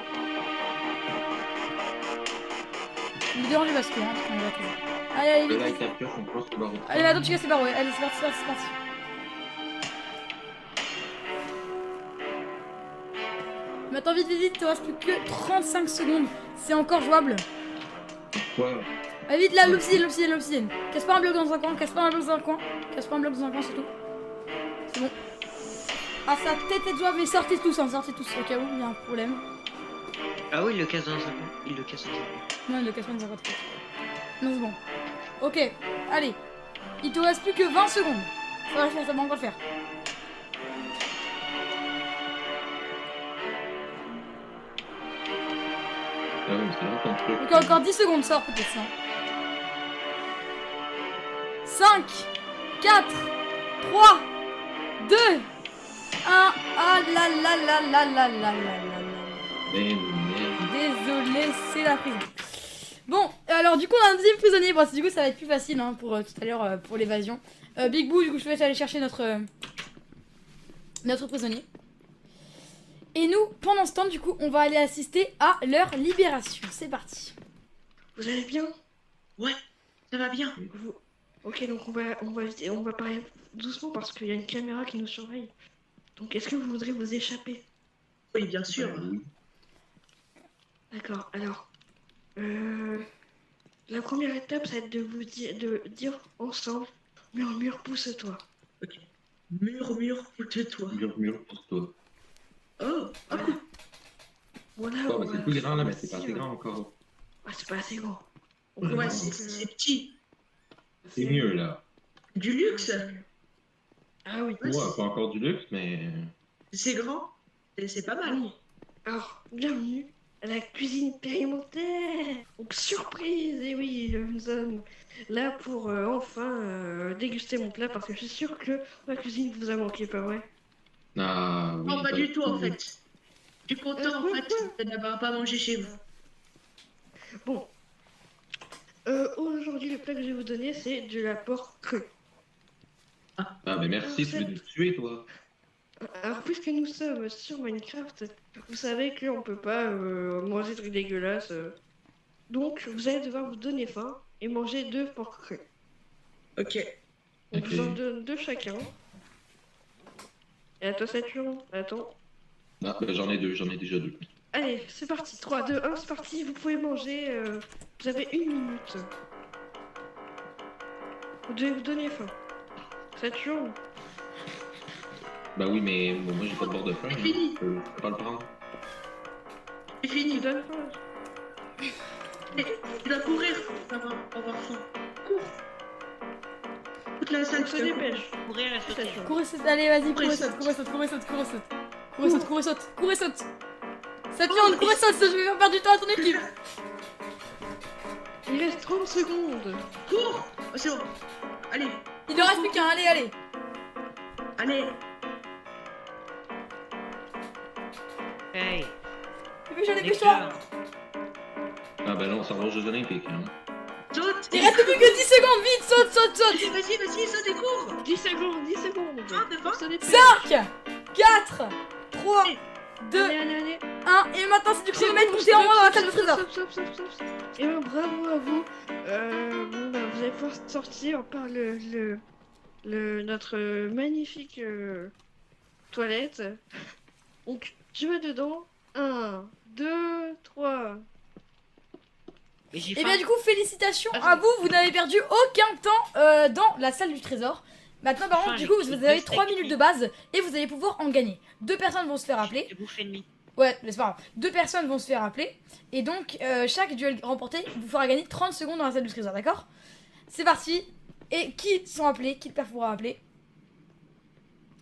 Il me dérange parce que, hein, parce qu'on va trouver. Allez, allez, Et vite, là, vite. avec la pioche, on croise le barreau. Allez, attends, tu casses les barreaux. Ouais. Allez, c'est parti, c'est parti, c'est parti. Maintenant, vite, vite, vite. Il te reste plus que 35 secondes. C'est encore jouable. Quoi? Allez, vite, là, l'obsidienne, l'obsidienne, l'obsidienne. Casse pas un bloc dans un coin, casse pas un bloc dans un coin. Casse pas un bloc dans un coin, c'est tout. C'est bon. Ah, ça tête jouable, mais sortez tous, hein, sortez tous. Au cas où il y a un problème. Ah oui, il le casse dans un coin. Il le casse dans un coin. Non, il le casse pas dans un coin. Non, c'est bon. Ok, allez. Il te reste plus que 20 secondes. Ça va le faire, ça va encore le faire. Ah oui, mais c'est vraiment ton truc. Ok, encore 10 secondes, sort peut-être ça. 5, 4, 3, 2, 1. Ah là là là là là là là là là. Mais merde. Désolé, c'est la prison. Bon, alors du coup on a un deuxième prisonnier. Bon, du coup ça va être plus facile hein, pour tout à l'heure pour l'évasion. Big Boo, du coup je vais aller chercher notre prisonnier. Et nous, pendant ce temps, du coup, on va aller assister à leur libération. C'est parti. Vous allez bien? Ouais, ça va bien. Ok, donc on va parler doucement parce qu'il y a une caméra qui nous surveille. Donc est-ce que vous voudrez vous échapper? Oui, bien sûr. Oui. D'accord, alors. La première étape, ça va être de dire ensemble, murmure, pousse-toi. Ok. Murmure, pousse-toi. Murmure pour toi. Oh, ah, Voilà. Voilà. Oh, on mais va c'est plus grand là, mais c'est faire pas assez grand encore. Ah, c'est pas assez grand. ouais, c'est petit. C'est mieux là. Du luxe. Ah oui. Ouais, Ouais, pas encore du luxe, mais. c'est grand. C'est pas mal. Oui. Alors, bienvenue à la cuisine périmontaire. Donc, surprise. Et oui, nous sommes là pour enfin déguster mon plat parce que je suis sûre que ma cuisine vous a manqué, pas vrai? Ah oui. Non, pas du tout en fait. Je suis content en fait de n'avoir pas mangé chez vous. Bon. Aujourd'hui, le plat que je vais vous donner, c'est de la porc crue. Ah, mais merci, tu veux nous tuer, toi. Alors, puisque nous sommes sur Minecraft, vous savez qu'on peut pas manger de trucs dégueulasses. Donc, vous allez devoir vous donner faim et manger 2 porcs crus. Ok. Donc, Ok. je vous en donne 2 chacun. Et à toi, Saturne. Attends. Ah, ben j'en ai déjà deux. Allez, c'est parti. 3, 2, 1, c'est parti. Vous pouvez manger. Vous avez 1 minute. Vous devez vous donner faim. Saturne. Bah oui, mais bon, moi j'ai pas de bord de faim. C'est fini. Je peux pas le prendre. C'est Tu fini. donnes faim. Tu dois courir pour avoir faim. Cours. Toute la salle On se se dépêche. Courir et sauter. Saturne. Courez, saute, allez, vas-y, courez, Courez, saute, saute. courez, saute, courez, saute, courez, saute. Courez, saute, courez, saute, courez, saute. Saturne, courez, saute, je vais faire perdre du temps à ton équipe. Il reste 30 secondes. Cours. Oh, c'est bon. Allez, Il ne reste plus qu'un, allez, allez. allez. Hey, Dépêche-toi. Ah bah non, ça va aux Jeux Olympiques. Hein. Saute. Il reste plus que 10 secondes, vite, saute, saute, saute. Vas-y, saute et cours. 10 secondes, 10 secondes. Ah, devant. On se dépêche. 5, 4, 3, 2, Allez, allez, allez. 1. Et maintenant, c'est du chronomètre pour en dans la salle de trésor. Stop. Et ben bravo à vous. Bon, bah, vous allez pouvoir sortir par notre magnifique toilette. Donc, je vais dedans. 1, 2, 3. mais j'ai Et faim. bien du coup, félicitations à vous, vous n'avez perdu aucun temps dans la salle du trésor. Maintenant par contre, du coup, vous avez 3 minutes de base et vous allez pouvoir en gagner. 2 personnes vont se faire appeler. J'ai bouffé demi. Ouais, mais c'est pas grave. 2 personnes vont se faire appeler. Et donc, chaque duel remporté vous fera gagner 30 secondes dans la salle du trésor, d'accord? C'est parti. Et qui sont appelés? Qui le père pourra appeler?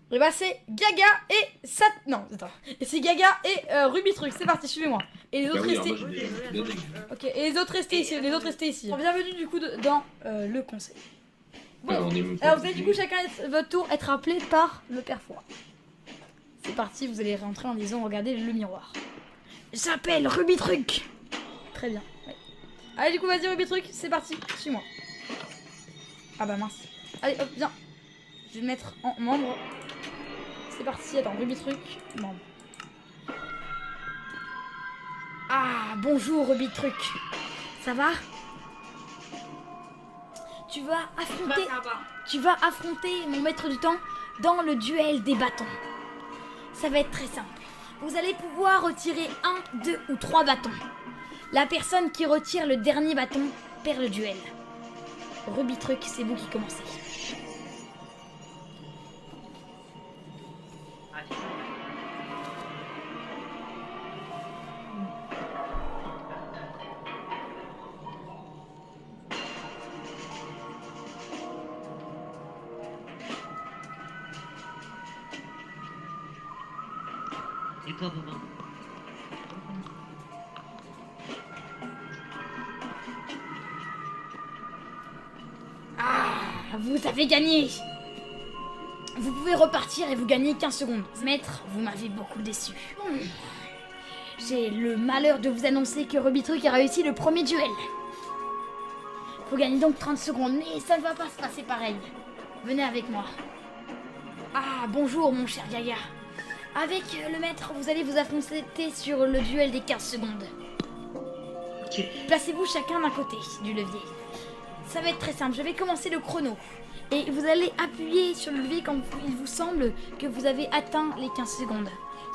Et bah c'est Gaga et Sat... Non, attends. Et c'est Gaga et Ruby Truc. C'est parti, suivez-moi. Et les Bah autres oui, alors restez... moi j'ai des. Ok, et les autres restez ici. Les autres restez ici. Bienvenue du coup dans le conseil. Bon, on est même pas alors vous allez du coup obligé. chacun votre tour être appelé par le père Fouras. C'est parti, vous allez rentrer en disant regardez le miroir. Il s'appelle Ruby Truc. Très bien. Ouais. Allez du coup vas-y Ruby Truc, c'est parti, suis-moi. Ah bah mince. Allez hop, viens. Je vais le mettre en membre. C'est parti, attends, Ruby Truc, membre. Ah bonjour Ruby Truc. Ça va? tu vas Bah, affronter, ça va. tu vas affronter mon maître du temps dans le duel des bâtons. Ça va être très simple. Vous allez pouvoir retirer 1, 2 ou 3 bâtons. La personne qui retire le dernier bâton perd le duel. Rubitruc, c'est vous qui commencez. Ah, c'est ça. C'est quoi, maman? Vous avez gagné. Vous pouvez repartir et vous gagnez 15 secondes. Maître, vous m'avez beaucoup déçu. J'ai le malheur de vous annoncer que Rubitruc a réussi le premier duel. Vous gagnez donc 30 secondes, mais ça ne va pas se passer pareil. Venez avec moi. Ah, bonjour mon cher Gaga. Avec le maître, vous allez vous affronter sur le duel des 15 secondes. Ok. Placez-vous chacun d'un côté du levier. Ça va être très simple, je vais commencer le chrono. Et vous allez appuyer sur le levier quand il vous semble que vous avez atteint les 15 secondes.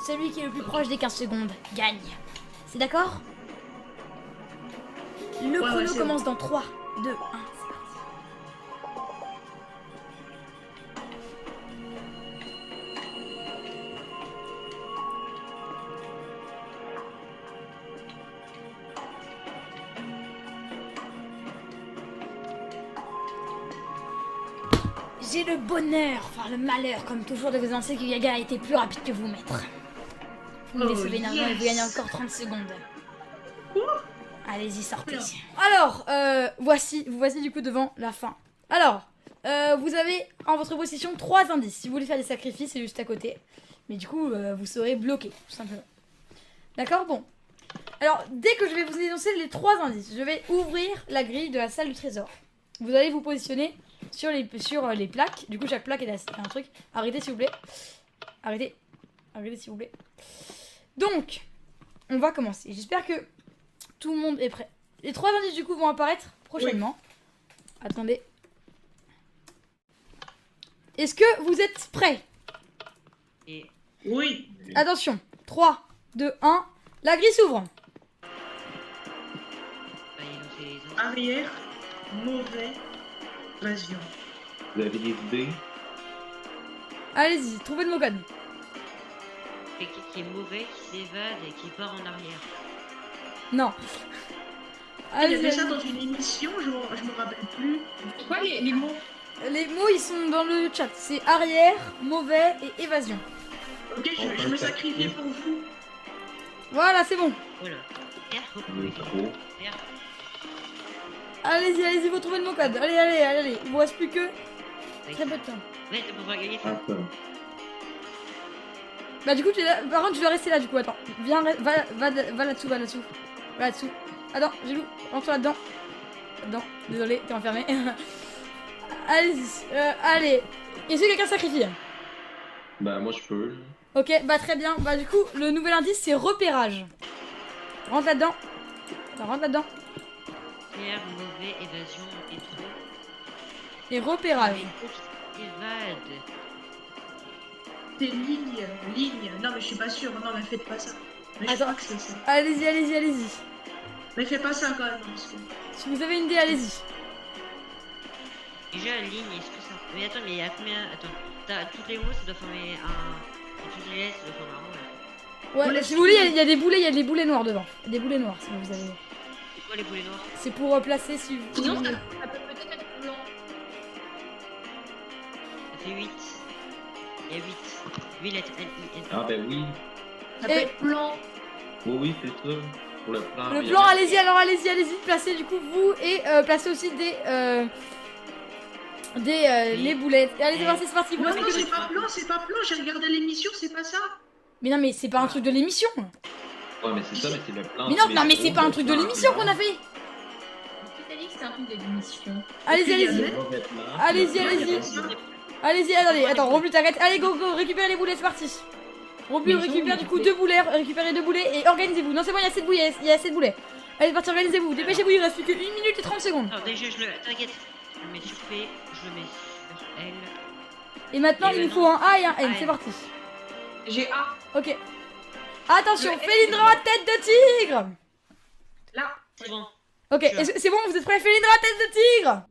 Celui qui est le plus proche des 15 secondes gagne. C'est d'accord? Le Ouais, chrono c'est commence dans 3, 2, 1, c'est parti. J'ai le bonheur, enfin le malheur, comme toujours, de vous annoncer que Gaga a été plus rapide que vous, maître. Vous me Oh, décevez énormément et vous gagnez yes. encore 30 secondes. Quoi? Allez-y, sortez. Oula. Alors, vous voici du coup devant la fin. Alors, vous avez en votre possession 3 indices. Si vous voulez faire des sacrifices, c'est juste à côté. Mais du coup, vous serez bloqué, tout simplement. D'accord? Bon. Alors, dès que je vais vous énoncer les 3 indices, je vais ouvrir la grille de la salle du trésor. Vous allez vous positionner sur les plaques. Du coup, chaque plaque est un truc. Arrêtez, s'il vous plaît. Arrêtez. Arrêtez, s'il vous plaît. Donc, on va commencer. J'espère que tout le monde est prêt. Les 3 indices, du coup, vont apparaître prochainement. Attendez. Est-ce que vous êtes prêts? Et Oui. Attention. 3, 2, 1. La grille s'ouvre. bah, énoncer les autres. Arrière. Mauvais. Évasion. Vous avez des idées? Allez-y, trouvez le mot code. Quelqu'un qui est mauvais, qui s'évade et qui part en arrière. Non. Il y Allez-y, avait ça allez-y. dans une émission, je me rappelle plus. C'est quoi les mots? Les mots, ils sont dans le chat. C'est arrière, mauvais et évasion. Ok, je me sacrifie pour vous. Voilà, c'est bon. Voilà. Terre, Le trop. terre. Allez-y, allez-y, vous trouvez le mot code. Allez, allez, allez, allez. Il vous reste plus que Oui. très peu de temps. Ouais, tu pourras gagner ça. Attends. Bah du coup, tu es là. Par contre, tu dois rester là du coup. Attends. Viens, va là-dessous, va là-dessous. Va là-dessous. Attends, Gilou, rentre là-dedans. Là-dedans. Désolé, t'es enfermé. Allez-y. Allez. Est-ce que quelqu'un sacrifie? Ben, moi, je peux. Ok, bah très bien. Bah du coup, le nouvel indice, c'est repérage. Rentre là-dedans. Attends, rentre là-dedans. Terre, mauvais, évasion et tout. Et repérage. Évade. C'est ligne. Non, mais je suis pas sûre. Non, mais faites pas ça. Mais je Attends. crois que c'est ça. Allez-y, allez-y, allez-y. Mais fais pas ça quand même. Parce que... Si vous avez une idée, allez-y. Déjà, ligne, est-ce que ça. Mais attends, mais il y a combien. Attends. T'as toutes les mots, ça doit former un. Et toutes les lettres, ça doit former un mot là. Ouais, Voilà, si vous voulez, il y a des boulets, il y a des boulets noirs devant. Des boulets noirs, si vous avez. C'est quoi les boulets noirs? C'est pour placer si vous. Sinon, ça peut peut-être être blanc. Ça fait 8. Il y a 8. 8 lettres. L-I-N. Ah, ben oui. Ça peut Et- être blanc. Oui, oui, c'est ça. Pour le plan. Le il y plan, a- allez-y, alors allez-y, allez-y. Placez du coup vous et placez aussi les boulettes. Et allez, c'est parti. Vous Non, restez non, que c'est deux. pas plan, c'est pas plan. J'ai regardé l'émission, c'est pas ça. Mais non, mais c'est pas un truc de l'émission. Ouais, mais c'est ça, mais c'est le plan. Mais non, du non, mais métro, c'est pas un le truc de plan l'émission blanc. qu'on a fait. Qui t'a dit que c'est un truc de l'émission? Allez-y, Et puis, il y allez-y. avait- Le mauvais plan, Allez-y, le allez-y. plan blanc. Allez-y, attendez, attends, Roblu, t'arrêtes. Allez, go, go, récupérez les boulets, c'est parti. Roblu, Mais ils récupère sont du coup où, 2 boulets, récupérez 2 boulets et organisez-vous. Non, c'est bon, il y a assez de boulets, il y a assez de boulets. Allez, c'est parti, organisez-vous, dépêchez-vous, il reste plus que 1 minute et 30 secondes. Non, déjà, je le. T'inquiète. Je le mets sur P, je le mets sur L. Et maintenant, Et il nous maintenant, faut un A et un N. A, C'est N. parti. J'ai A. Ok. Attention, Le N, Félindra, tête de tigre. Là. C'est bon. Ok, Tu as. c'est bon, vous êtes prêts? Félindra, tête de tigre.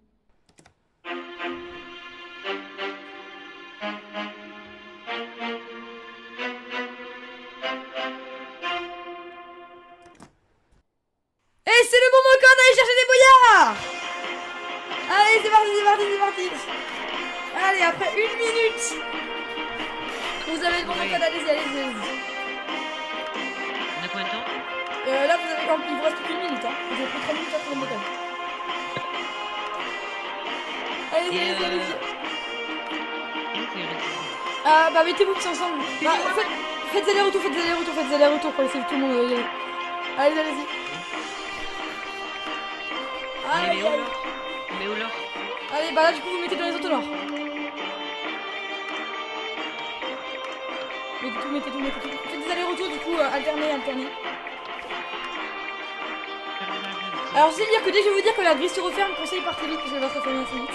Et c'est le moment qu'on d'aller chercher des boyards. Allez, c'est parti, c'est parti, c'est parti. Allez, après 1 minute. Vous avez le moment qu'on allez-y, allez-y, allez-y. On a combien de temps? Là, vous avez il vous reste plus qu'une minute, hein. Vous avez pris 3 minutes à trouver le méthode. Allez-y, Et allez-y, allez-y. où faut y rester? Ah, bah mettez-vous tous ensemble. Bah, faites aller-retour, faites aller-retour, faites aller-retour pour laisser tout le monde y aller. Allez, allez-y. On les Allez, met où allez. là? On met où là? Allez, bah là, du coup, vous mettez dans les autos noirs. Mettez tout, mettez tout, mettez tout. Faites des allers-retours, du coup, alternez, alternez. Alors, je sais dire que dès que je vais vous dire que la grille se referme, conseil partez vite parce qu'elle va se refermer assez vite.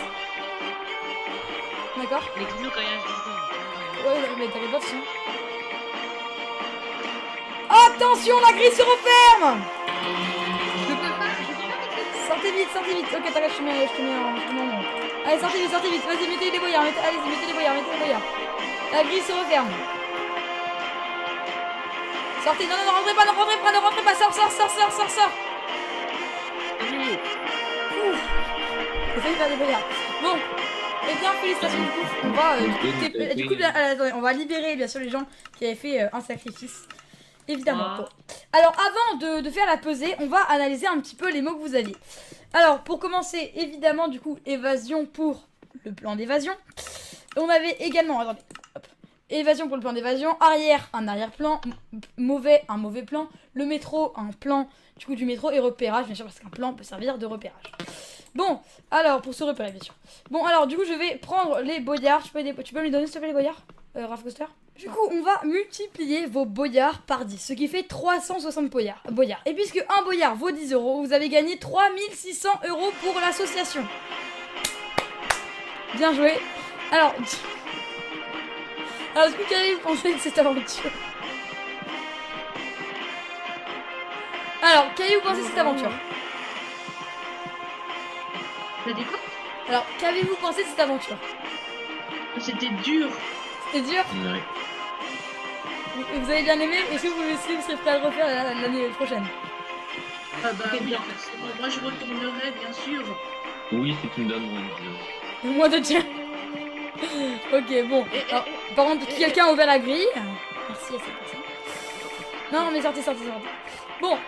D'accord? Mais dis-nous quand il reste 10 secondes. Ouais, mais t'avais pas de son. Attention, la grille se referme! Je peux pas mettre Sortez vite, ok, t'arrêtes, je te mets en monde. Allez, sortez vite, vas-y, mettez les boyards, allez-y, mettez les boyards. La grille se referme. Sortez, non, ne rentrez pas, sors. Allez. J'ai failli faire des boyards. Bon, eh bien, félicitations, du coup, on va, attendez, on va libérer, bien sûr, les gens qui avaient fait un sacrifice. Évidemment. Ah. Bon. Alors, avant de faire la pesée, on va analyser un petit peu les mots que vous aviez. Alors, pour commencer, évidemment, du coup, évasion pour le plan d'évasion. On avait également, attendez, hop, évasion pour le plan d'évasion, arrière, un arrière-plan, mauvais, un mauvais plan, le métro, un plan, du coup, du métro, et repérage, bien sûr, parce qu'un plan peut servir de repérage. Bon, alors, pour se repérer, bien sûr. Bon, alors, du coup, je vais prendre les boyards. Tu peux me les donner, s'il te plaît, les boyards, Raph Coaster? Du coup, on va multiplier vos boyards par 10, ce qui fait 360 boyards. Et puisque un boyard vaut 10 €, vous avez gagné 3600 € pour l'association. Bien joué. Alors, est-ce que qu'avez-vous pensé de cette aventure? Alors, qu'avez-vous pensé de cette aventure? T'as dit quoi? Alors, qu'avez-vous pensé de cette aventure? C'était dur. C'était dur? Ouais. Vous avez bien aimé? Est-ce que vous serez prêt à le refaire l'année prochaine? Ah bah oui, forcément. Moi je retournerai bien sûr. Oui, si tu me donnes moins de 10 Moins de tiens. Ok, bon. Alors, par contre, quelqu'un a ouvert la grille. Merci à cette personne. Non, mais sortez. Bon.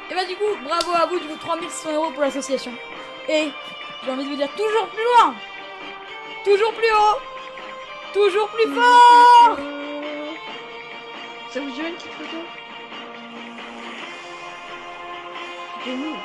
Et bah du coup, bravo à vous, du coup, 3600 € pour l'association. Et j'ai envie de vous dire toujours plus loin. Toujours plus haut. Toujours plus fort. Ça vous dit une petite photo? C'est nous.